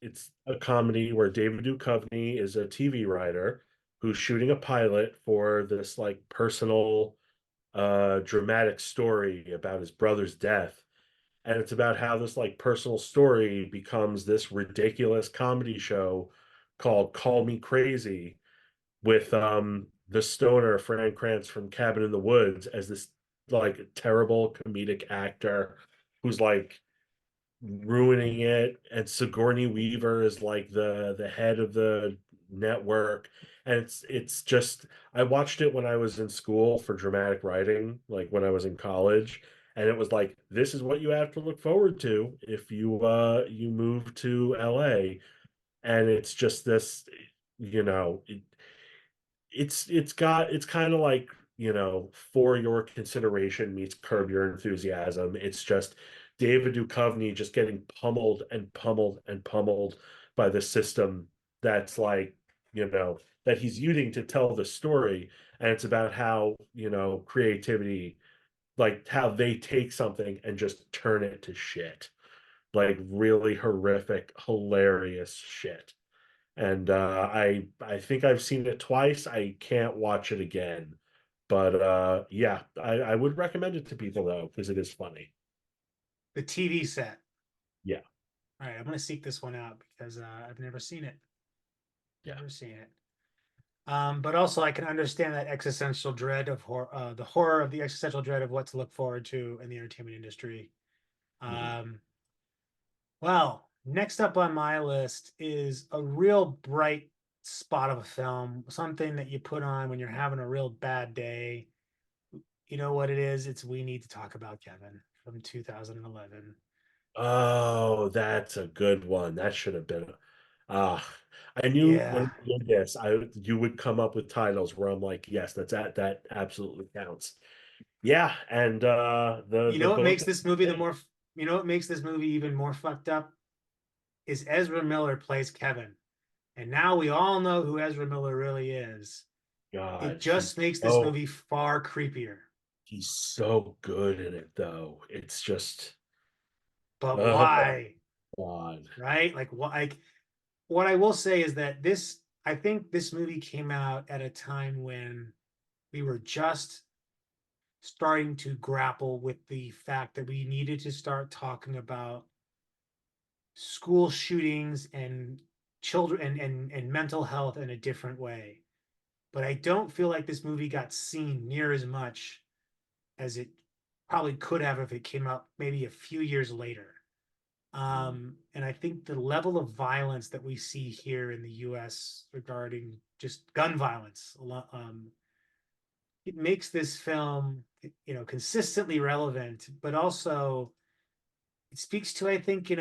it's a comedy where David Duchovny is a TV writer who's shooting a pilot for this like personal dramatic story about his brother's death. And it's about how this like personal story becomes this ridiculous comedy show called Call Me Crazy with the stoner Fran Kranz from Cabin in the Woods as this like terrible comedic actor who's like ruining it, and Sigourney Weaver is like the head of the network, and it's just I watched it when I was in school for dramatic writing, like when I was in college, and it was like this is what you have to look forward to if you move to LA, and it's just this, you know, it's kind of like, For Your Consideration meets Curb Your Enthusiasm. It's just David Duchovny just getting pummeled and pummeled and pummeled by the system that's like, that he's using to tell the story. And it's about how, creativity, like how they take something and just turn it to shit, like really horrific, hilarious shit. And I think I've seen it twice. I can't watch it again. But yeah, I would recommend it to people though, because it is funny. The TV Set. Yeah, All right, I'm gonna seek this one out because I've never seen it. yeah. Never seen it. But also I can understand that existential dread of the horror of the existential dread of what to look forward to in the entertainment industry. Mhm. Um, well, next up on my list is a real bright spot of a film, something that you put on when you're having a real bad day. You know what it is? It's We Need to Talk About Kevin from 2011. Oh, that's a good one. That should have been. Ah, I knew when Yeah. we did this, I you would come up with titles where I'm like, yes, that absolutely counts. Yeah, and You the know what both makes this movie the more, you know what makes this movie even more fucked up is Ezra Miller plays Kevin. and now we all know who Ezra Miller really is. It God, just makes this movie far creepier. he's so good in it though. It's just But oh why? God. Right? What I will say is that I think this movie came out at a time when we were just starting to grapple with the fact that we needed to start talking about school shootings and children and mental health in a different way. But I don't feel like this movie got seen near as much as it probably could have if it came out maybe a few years later. And I think the level of violence that we see here in the US regarding just gun violence, it makes this film, consistently relevant, but also it speaks to, I think,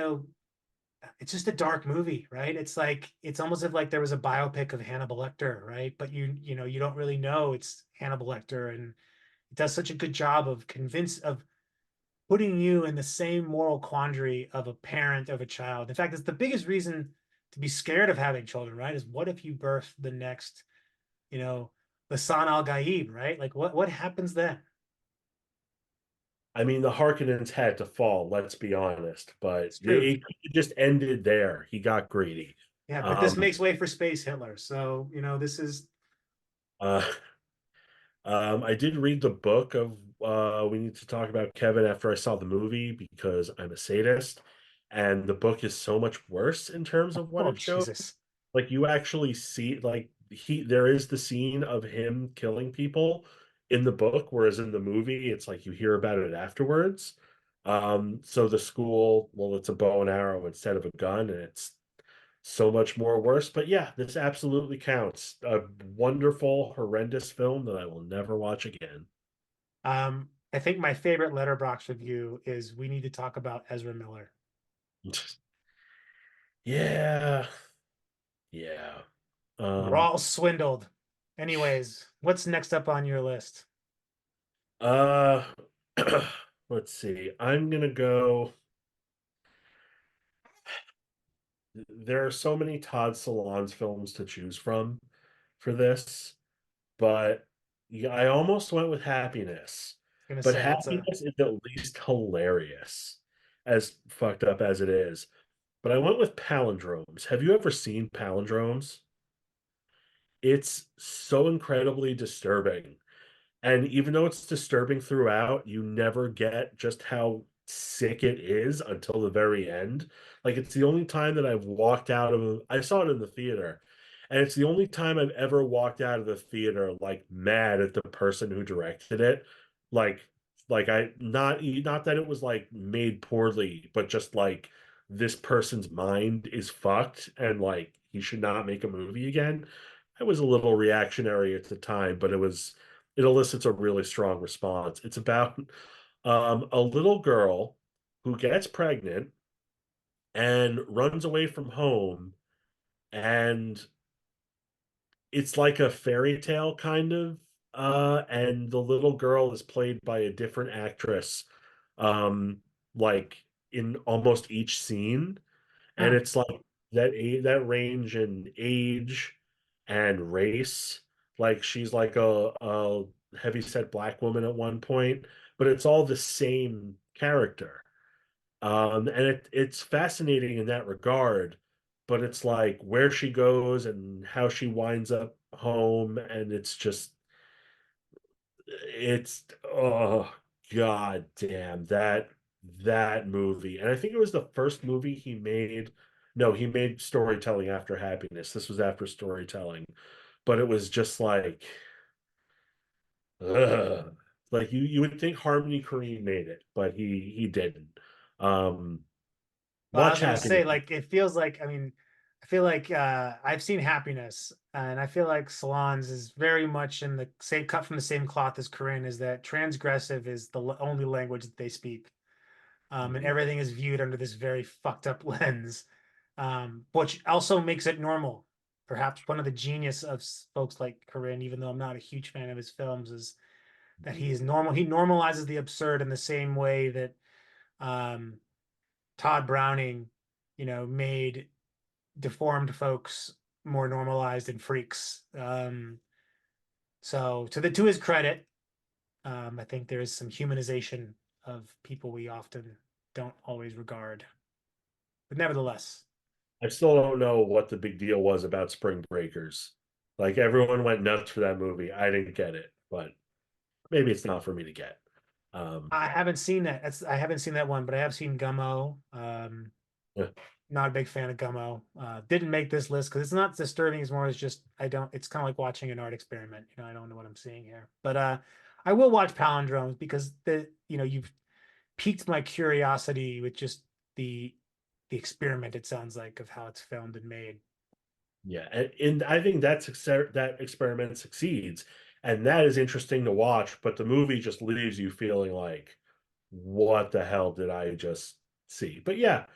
it's just a dark movie, right? It's almost if like there was a biopic of Hannibal Lecter, right? But you don't really know it's Hannibal Lecter, and it does such a good job of putting you in the same moral quandary of a parent of a child. In fact, it's the biggest reason to be scared of having children, right? Is what if you birth the next, you know, Hassan Al Gaib, right? Like what happens then? I mean, the Harkonnens had to fall, let's be honest, but It's true. it just ended there. He got greedy. Yeah, but this Um, makes way for Space Hitler. So, this is uh, I did read the book of We Need to Talk About Kevin after I saw the movie because I'm a sadist, and the book is so much worse in terms of what oh it shows. Jesus. Like you actually see, like there is the scene of him killing people in the book, whereas in the movie, it's like you hear about it afterwards. So the school, well, it's a bow and arrow instead of a gun, and it's so much more worse. But yeah, this absolutely counts. A wonderful, horrendous film that I will never watch again. I think my favorite letterbox review is we need to talk about Ezra Miller. Yeah, yeah. We're Um, all swindled. Anyways, what's next up on your list? uh, let's see. I'm gonna go. There are so many Todd Solondz films to choose from for this, but yeah, I almost went with Happiness. I'm gonna But say that's a Happiness is at least hilarious, as fucked up as it is. But I went with Palindromes. Have you ever seen Palindromes? It's so incredibly disturbing. And even though it's disturbing throughout, you never get just how sick it is until the very end. Like it's the only time that I've walked out of I saw it in the theater. And it's the only time I've ever walked out of the theater like mad at the person who directed it. Like I not that it was like made poorly, but just like this person's mind is fucked and like he should not make a movie again. I was a little reactionary at the time, but it elicits a really strong response. It's about a little girl who gets pregnant and runs away from home, and it's like a fairy tale kind of. And the little girl is played by a different actress, um, like in almost each scene, and huh. it's like that range in age and race. Like she's like a heavyset black woman at one point, but it's all the same character. And it's fascinating in that regard, but it's like where she goes and how she winds up home, and it's oh god damn that movie. And I think it was the first movie he made. No, he made Storytelling after Happiness. This was after Storytelling, but it was just like ugh. Like you would think Harmony Korine made it, but he didn't. Um Well, I was watch gonna say, Happiness. like, it feels like, I mean, I feel like I've seen Happiness, and I feel like Salons is very much in the same cut from the same cloth as Corinne, is that transgressive is the only language that they speak. And Mhm. everything is viewed under this very fucked up lens, which also makes it normal. Perhaps one of the genius of folks like Corinne, even though I'm not a huge fan of his films, is that he is normal. He normalizes the absurd in the same way that um, Todd Browning, made deformed folks more normalized and freaks. So to his credit, I think there is some humanization of people we often don't always regard. But nevertheless, I still don't know what the big deal was about Spring Breakers. Like everyone went nuts for that movie. I didn't get it, but maybe it's not for me to get. Um, I haven't seen that. I haven't seen that one, but I have seen Gummo. yeah. Not a big fan of Gummo. Didn't make this list because it's not disturbing as more as just I don't. It's kind of like watching an art experiment. I don't know what I'm seeing here, but I will watch Palindromes because you've piqued my curiosity with just the the experiment. It sounds like of how it's filmed and made. Yeah, and I think that experiment succeeds, and that is interesting to watch. But the movie just leaves you feeling like, what the hell did I just see? But yeah,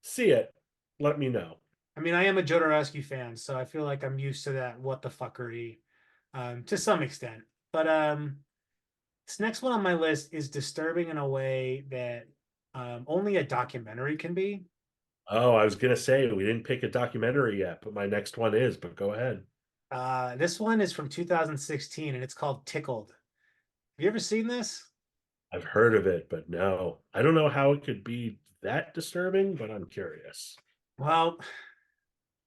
see it. Let me know. I mean, I am a Jodorowsky fan, so I feel like I'm used to that what the fuckery to some extent. But this next one on my list is disturbing in a way that only a documentary can be. Oh, I was gonna say we didn't pick a documentary yet, but my next one is. But go ahead. This one is from 2016 and it's called Tickled. Have you ever seen this? I've heard of it, but no, I don't know how it could be that disturbing, but I'm curious. Well,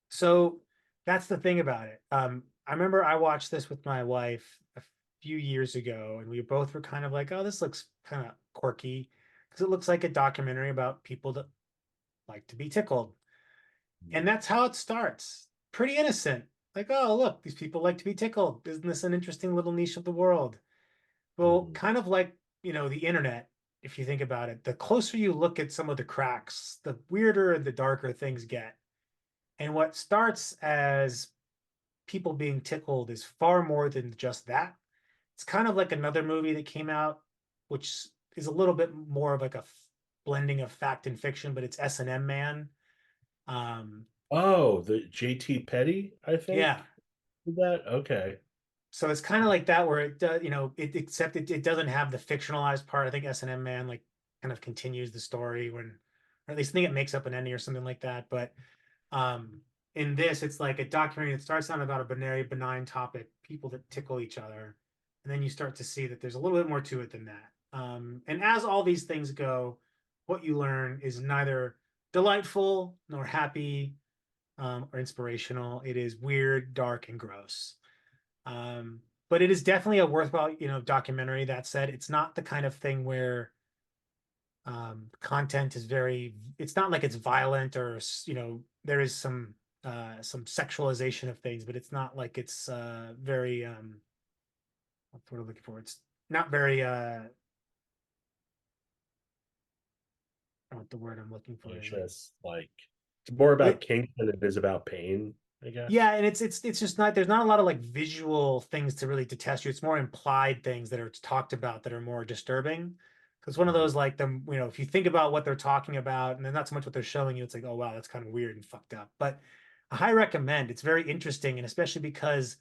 so that's the thing about it. I remember I watched this with my wife a few years ago, and we both were kind of like, "Oh, this looks kind of quirky," because it looks like a documentary about people that like to be tickled. And that's how it starts. Pretty innocent. Like, oh, look, these people like to be tickled. Isn't this an interesting little niche of the world? Well, Mhm. kind of like, the internet, if you think about it, the closer you look at some of the cracks, the weirder and the darker things get. And what starts as people being tickled is far more than just that. It's kind of like another movie that came out, which is a little bit more of like a blending of fact and fiction, but it's S&M Man. Um, Oh, the JT Petty, I yeah. think. Did that? Okay. So it's kind of like that where it does, except it doesn't have the fictionalized part. I think S&M Man like kind of continues the story when, or at least I think it makes up an ending or something like that. But um, in this, it's like a documentary that starts out about a very benign topic, people that tickle each other, and then you start to see that there's a little bit more to it than that. And as all these things go, what you learn is neither delightful nor happy or inspirational. It is weird, dark, and gross. But it is definitely a worthwhile, documentary. That said, it's not the kind of thing where content is very, it's not like it's violent or, there is some sexualization of things, but it's not like it's very, what's what I'm looking for? It's not very, I don't know what the word I'm looking for It's is like, just like it's more about but kink than it is about pain, I yeah, guess. and it's just not there's not a lot of like visual things to really to test you. It's more implied things that are talked about that are more disturbing. Because one of Mhm. those like them, if you think about what they're talking about and then not so much what they're showing you, it's like, oh wow, that's kind of weird and fucked up. But I high recommend. It's very interesting, and especially because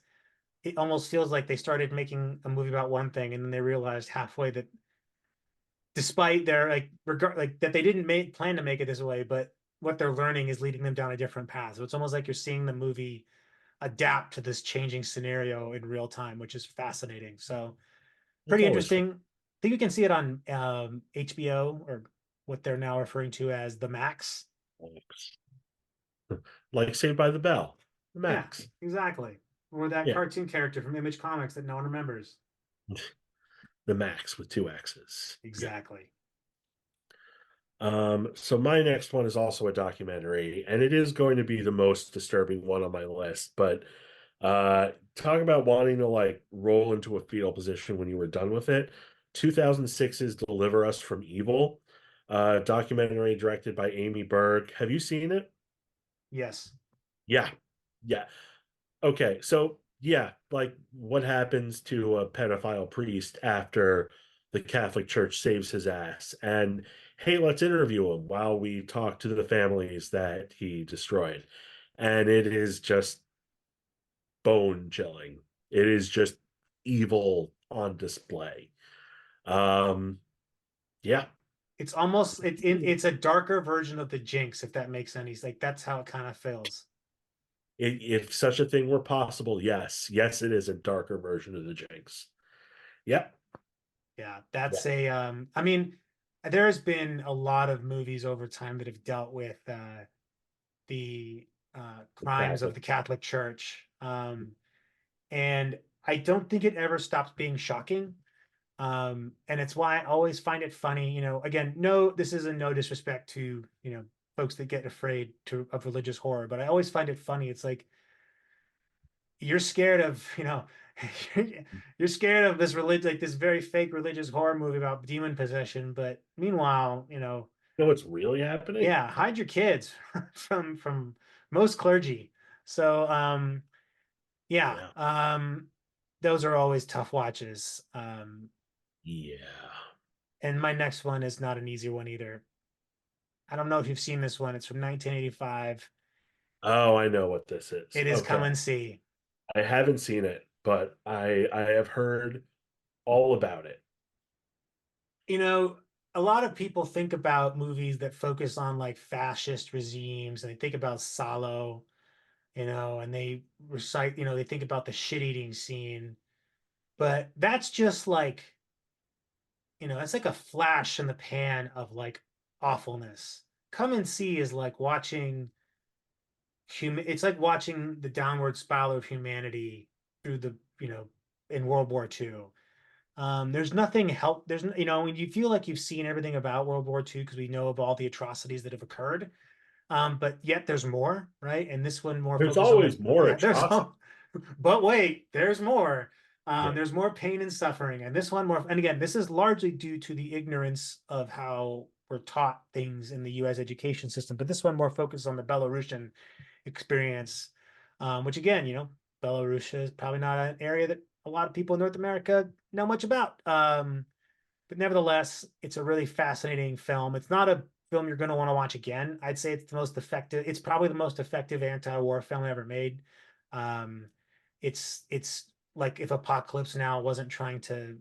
it almost feels like they started making a movie about one thing and then they realized halfway that despite their like regard like that they didn't plan to make it this way, but what they're learning is leading them down a different path. So it's almost like you're seeing the movie adapt to this changing scenario in real time, which is fascinating. So It's pretty always fun. interesting. I think you can see it on HBO or what they're now referring to as the Max. Like Saved by the Bell, the Yeah, Max. exactly. Or that Yeah, cartoon character from Image Comics that no one remembers. the Max with two X's. Yeah. Exactly. So my next one is also a documentary, and it is going to be the most disturbing one on my list. But talk about wanting to like roll into a fetal position when you were done with it. 2006's Deliver Us from Evil, documentary directed by Amy Berg. Have you seen it? Yes. Yeah. Yeah. Okay, so yeah, like what happens to a pedophile priest after the Catholic Church saves his ass? And hey, let's interview him while we talk to the families that he destroyed. And it is just bone chilling. It is just evil on display. Um, yeah. It's almost it's a darker version of the Jinx, if that makes any like that's how it kind of feels. If such a thing were possible, yes, yes, it is a darker version of the Jinx. Yep. Yeah, Yeah. that's a I mean, there's been a lot of movies over time that have dealt with the The crimes of Catholic. the Catholic Church. And I don't think it ever stops being shocking. And it's why I always find it funny, again, no, this is a no disrespect to, folks that get afraid of religious horror, but I always find it funny. It's like you're scared of, you're scared of this religion, like this very fake religious horror movie about demon possession. But meanwhile, You know what's really happening? yeah, hide your kids from most clergy. So, yeah, Yeah. those are always tough watches. Yeah. And my next one is not an easy one either. I don't know if you've seen this one. It's from 1985. Oh, I know what this is. It is Come Okay. and See. I haven't seen it, but I have heard all about it. You know, a lot of people think about movies that focus on like fascist regimes and they think about Salo, and they recite, they think about the shit eating scene. But that's just like, it's like a flash in the pan of like awfulness. Come and See is like watching it's like watching the downward spiral of humanity through in World War II. When you feel like you've seen everything about World War II because we know of all the atrocities that have occurred. But yet there's more, right? And this one more There's focused on always more atrocity. but wait, there's more. Yeah. There's more pain and suffering. And this one more, and again, this is largely due to the ignorance of how we're taught things in the US education system. But this one more focused on the Belarusian experience, which again, Belarus is probably not an area that a lot of people in North America know much about. But nevertheless, it's a really fascinating film. It's not a film you're going to want to watch again. I'd say it's the most effective. It's probably the most effective anti-war film ever made. Um, it's like if Apocalypse Now wasn't trying to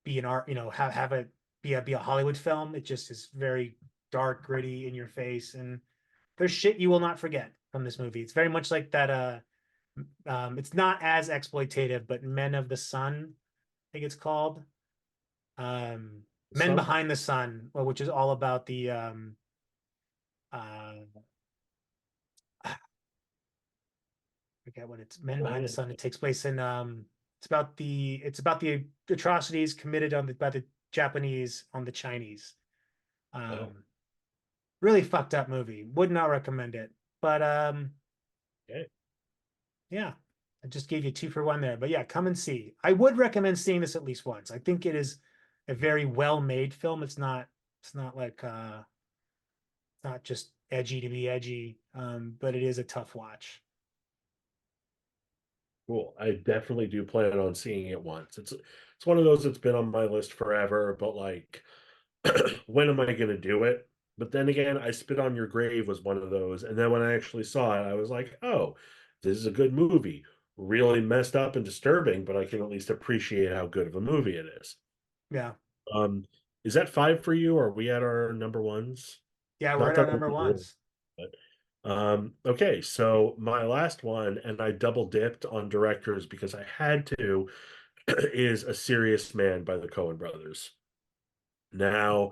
be an art, have it be a Hollywood film. It just is very dark, gritty, in your face, and there's shit you will not forget from this movie. It's very much like that. It's not as exploitative, but Men of the Sun, I think it's called. Men Some Behind the Sun, which is all about the uh I forget what it's Men Behind the point. Sun. It takes place in it's about the atrocities committed by the Japanese on the Chinese. Oh, Um Really fucked up movie. Would not recommend it. But okay. yeah, I just gave you two for one there. But yeah, Come and See. I would recommend seeing this at least once. I think it is a very well-made film. It's not like it's not just edgy to be edgy, but it is a tough Cool. I definitely do plan on seeing it once. It's one of those that's been on my list forever, but like when am I gonna do it? But then again, I Spit on Your Grave was one of those. And then when I actually saw it, I was like, oh, this is a good movie. Really messed up and disturbing, but I can at least appreciate how good of a movie it is. Yeah. Um, is that five for you? Are we at our number ones? Yeah, we're Not at that our I number really, ones. but okay, so my last one, and I double dipped on directors because I had to, is A Serious Man by the Coen brothers. Now,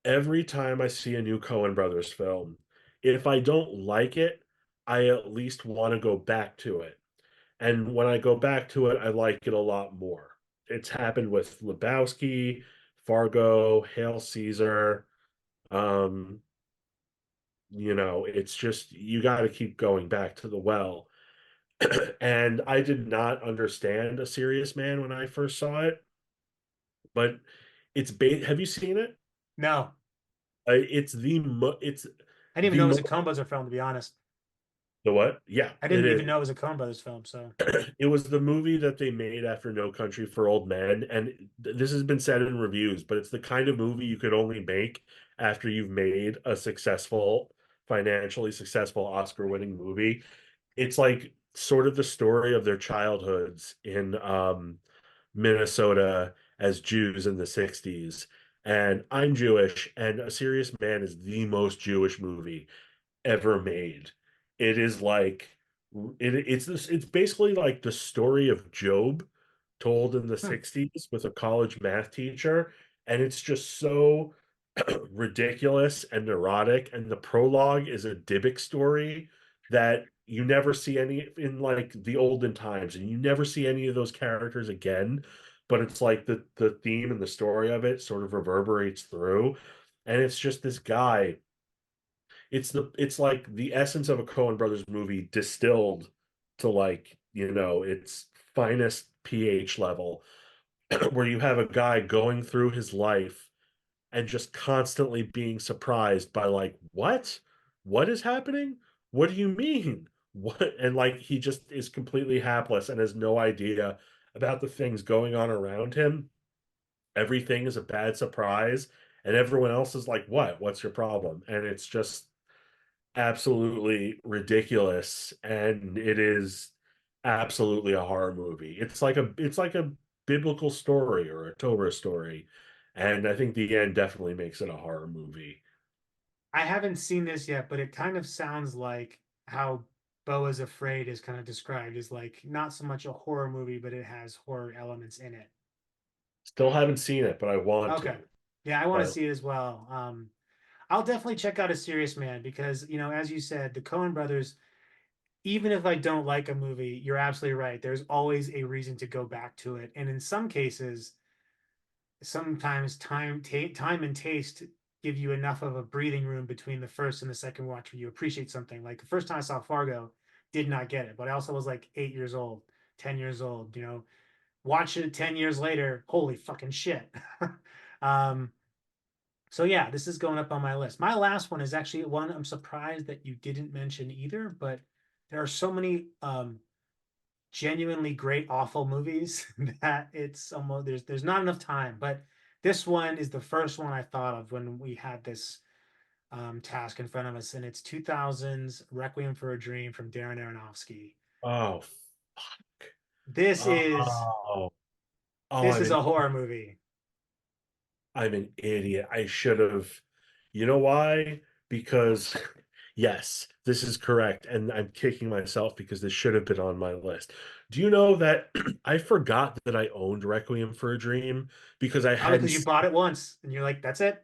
every time I see a new Coen brothers film, if I don't like it, I at least want to go back to it. And when I go back to it, I like it a lot more. It's happened with Lebowski, Fargo, Hail Caesar. Um, it's just you got to keep going back to the well. And I did not understand A Serious Man when I first saw it, but have you seen it? No, It's I didn't even the know it was most a Coen Brothers film, to be honest. the what? Yeah, I it didn't is. even know it was a Coen Brothers film. So It was the movie that they made after No Country for Old Men, and this has been said in reviews, but it's the kind of movie you could only make after you've made a financially successful Oscar-winning movie. It's like sort of the story of their childhoods in Minnesota as Jews in the 60s. And I'm Jewish, and A Serious Man is the most Jewish movie ever made. It is like it's basically like the story of Job told in the Hmm. 60s with a college math teacher, and it's just so ridiculous and neurotic, and the prologue is a Dybbuk story that you never see any in like the olden times, and you never see any of those characters again, but it's like the theme and the story of it sort of reverberates through, and it's just this guy. It's like the essence of a Coen Brothers movie distilled to like, its finest pH level, where you have a guy going through his life and just constantly being surprised by like, what? What is happening? What do you mean? What? And like he just is completely hapless and has no idea about the things going on around him. Everything is a bad surprise, and everyone else is like, what? What's your problem? And it's just absolutely ridiculous, and it is absolutely a horror movie. It's like a biblical story or a Torah story, and I think the end definitely makes it a horror movie. I haven't seen this yet, but it kind of sounds like how Beau is Afraid is kind of described as like not so much a horror movie, but it has horror elements in it. Still haven't seen it, but I want Okay. to. Yeah, I want to But see it as well. I'll definitely check out A Serious Man because, as you said, the Coen brothers, even if I don't like a movie, you're absolutely right. There's always a reason to go back to it. And in some cases, sometimes time and taste give you enough of a breathing room between the first and the second watch where you appreciate something. Like the first time I saw Fargo, did not get it, but I also was like 8 years old, 10 years old, watch it 10 years later. Holy fucking shit. um, so yeah, this is going up on my list. My last one is actually one I'm surprised that you didn't mention either, but there are so many genuinely great awful movies that it's almost there's not enough time. But this one is the first one I thought of when we had this task in front of us, and it's 2000's Requiem for a Dream from Darren Aronofsky. oh, This is oh, oh, this is a horror movie. I'm an idiot. I should have. You know why? Because yes, this is correct. And I'm kicking myself because this should have been on my list. Do you know that I forgot that I owned Requiem for a Dream because I Probably hadn't because you bought it once and you're like, that's it.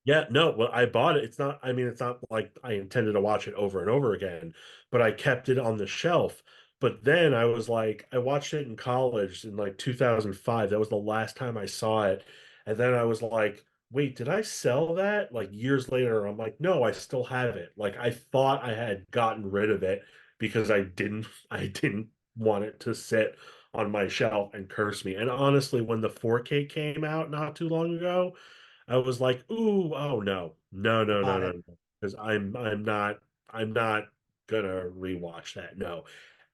yeah, no, well, I bought it. I mean, it's not like I intended to watch it over and over again, but I kept it on the shelf. But then I was like, I watched it in college in like 2005. That was the last time I saw it. And then I was like, wait, did I sell that? Like years later, I'm like, no, I still have it. Like I thought I had gotten rid of it because I didn't want it to sit on my shelf and curse me. And honestly, when the 4K came out not too long ago, I was like, ooh, oh no, no, You no, no, bought no, it. no, because I'm not gonna rewatch that. No,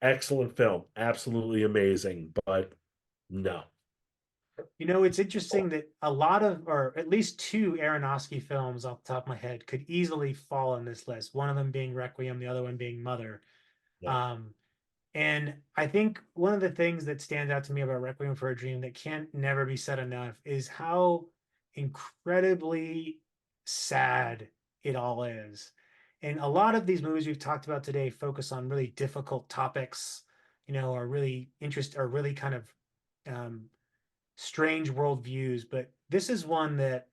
excellent film, absolutely amazing, but no. It's interesting that a lot of, or at least two Aronofsky films off the top of my head could easily fall on this list. One of them being Requiem, the other one being Mother. Yeah. Um, And I think one of the things that stands out to me about Requiem for a Dream that can't never be said enough is how incredibly sad it all is. And a lot of these movies we've talked about today focus on really difficult topics, are really kind of um, strange worldviews. But this is one that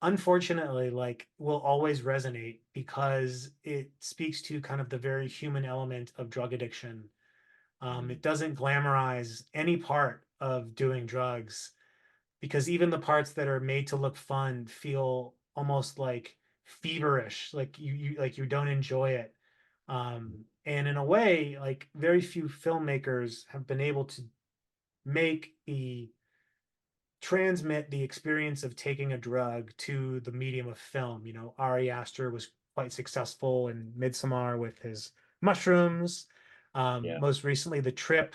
unfortunately, like, will always resonate because it speaks to kind of the very human element of drug addiction. It Mm, doesn't glamorize any part of doing drugs because even the parts that are made to look fun feel almost like feverish, like you don't enjoy it. And in a way, like very few filmmakers have been able to make the transmit the experience of taking a drug to the medium of film. Ari Aster was quite successful in Midsommar with his mushrooms. yeah. Most recently, The Trip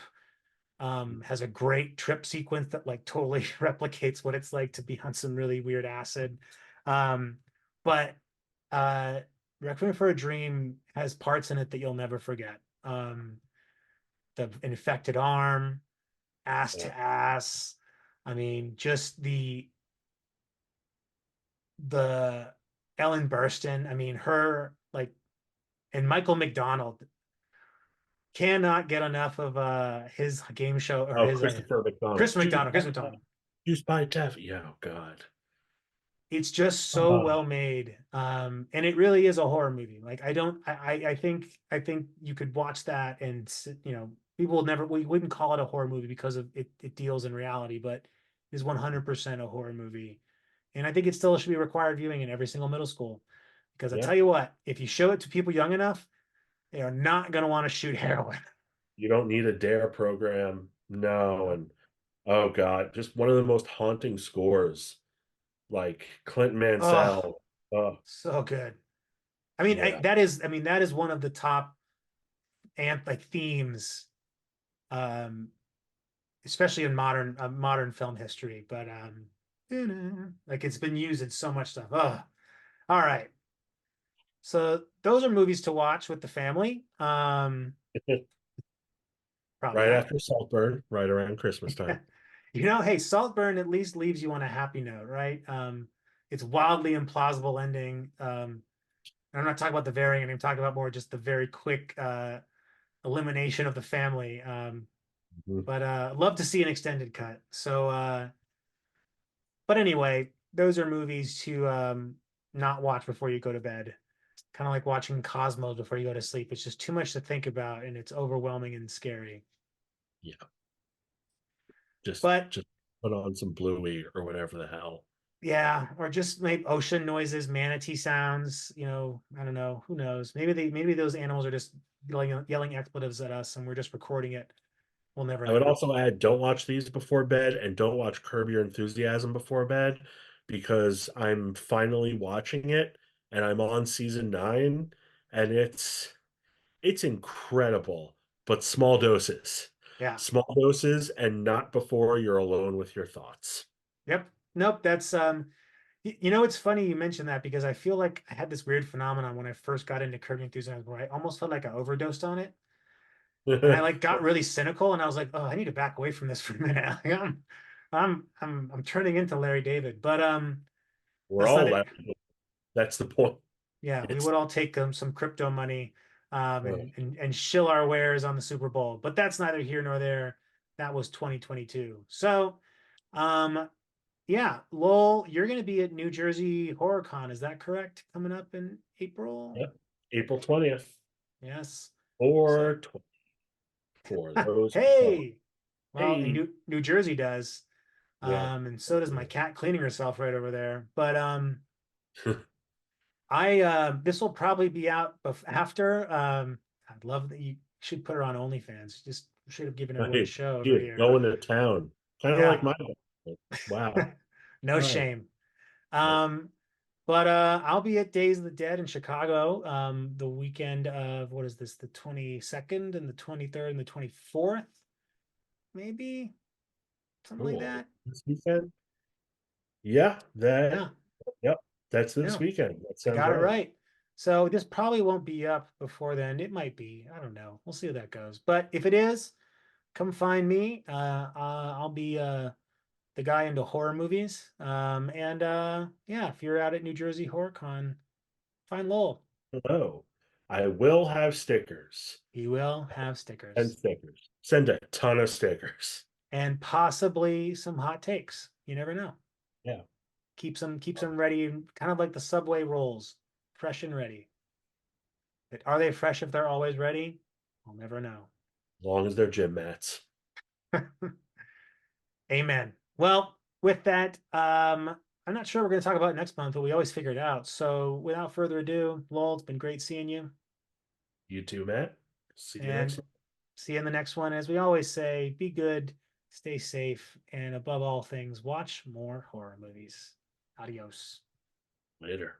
has a great trip sequence that like totally replicates what it's like to be on some really weird acid. But uh, Requiem for a Dream has parts in it that you'll never forget. The infected arm, ass Yeah. to ass. I mean, just the Ellen Burstyn. I mean, her like and Michael McDonald cannot get enough of his game show or Oh, his Christopher McDonald. Chris McDonald. Chris McDonald. Juice by Taffy. Yeah, oh God. It's just so Oh, well made. And it really is a horror movie. Like I don't I think you could watch that and people will never we wouldn't call it a horror movie because of it deals in reality, but it is 100% a horror movie. And I think it still should be required viewing in every single middle school. Because I yeah. tell you what, if you show it to people young enough, they are not going to want to shoot heroin. You don't need a dare program. No. Nope. And oh God, just one of the most haunting scores. Like Clint Oh, Mansell. Oh, so good. I mean, yeah. that is one of the top and like themes, um, especially in modern film history. But like it's been used in so much stuff. Oh, all right. So those are movies to watch with the family. Probably Right not. after Saltburn, right around Christmas time. Hey, Saltburn at least leaves you on a happy note, right? It's wildly implausible ending. I'm not talking about the very end. I'm talking about more just the very quick elimination of the family. Mhm. But love to see an extended cut. So, but anyway, those are movies to not watch before you go to bed. Kind of like watching Cosmos before you go to sleep. It's just too much to think about, and it's overwhelming and scary. Yeah. Just But just put on some Bluey or whatever the hell. yeah, or just maybe ocean noises, manatee sounds. I don't know. Who knows? Maybe those animals are just yelling expletives at us, and we're just recording it. We'll never I would know. also add, don't watch these before bed and don't watch Curb Your Enthusiasm before bed because I'm finally watching it and I'm on season 9 and it's incredible, but small doses. Yeah. Small doses and not before you're alone with your thoughts. Yep. Nope. That's it's funny you mentioned that because I feel like I had this weird phenomenon when I first got into Curb Your Enthusiasm where I almost felt like I overdosed on it. And I like got really cynical and I was like, oh, I need to back away from this for a minute. Like, I'm turning into Larry David. But We're that's not all it. that. That's the point. Yeah, we It's would all take some crypto money uh, and shill our wares on the Super Bowl. But that's neither here nor there. That was 2022. So um yeah, Lowell, you're gonna be at New Jersey Horror Con, is that correct? Coming up in April? yep. April 20th Yes. So or for those who don't. hey, well, and Hey. New Jersey does. Yeah. And so does my cat cleaning herself right over there. But I this will probably be out after. I'd love that you should put her on OnlyFans. Just should have given her away Hey, show over dude, here. going to town. Kind of like Yeah, my wow. no Right. shame. Nope. Um, but I'll be at Days of the Dead in Chicago the weekend of what is this, the 22nd and the 23rd and the 24th, maybe something like Cool. that. This weekend? Yeah, that Yeah, yep. That's this yeah, weekend. That I sounds got it right. right. So this probably won't be up before then. It might be. I don't know. We'll see how that goes. But if it is, come find me. I'll be the guy into horror movies. And yeah, if you're out at New Jersey Horror Con, find Lowell. Hello. I will have stickers. He will have And stickers stickers. Send a ton of stickers. and possibly some hot takes. You never know. Yeah. Keeps them ready, kind of like the Subway rolls, fresh and ready. But are they fresh if they're always ready? I'll never know. As long as they're gym mats. Amen. Well, with that, I'm not sure we're going to talk about next month, but we always figure it out. So without further ado, Lowell, it's been great seeing you, You too, Matt. See you next and see you in the next one. As we always say, be good, stay safe, and above all things, watch more horror movies. Adios. later.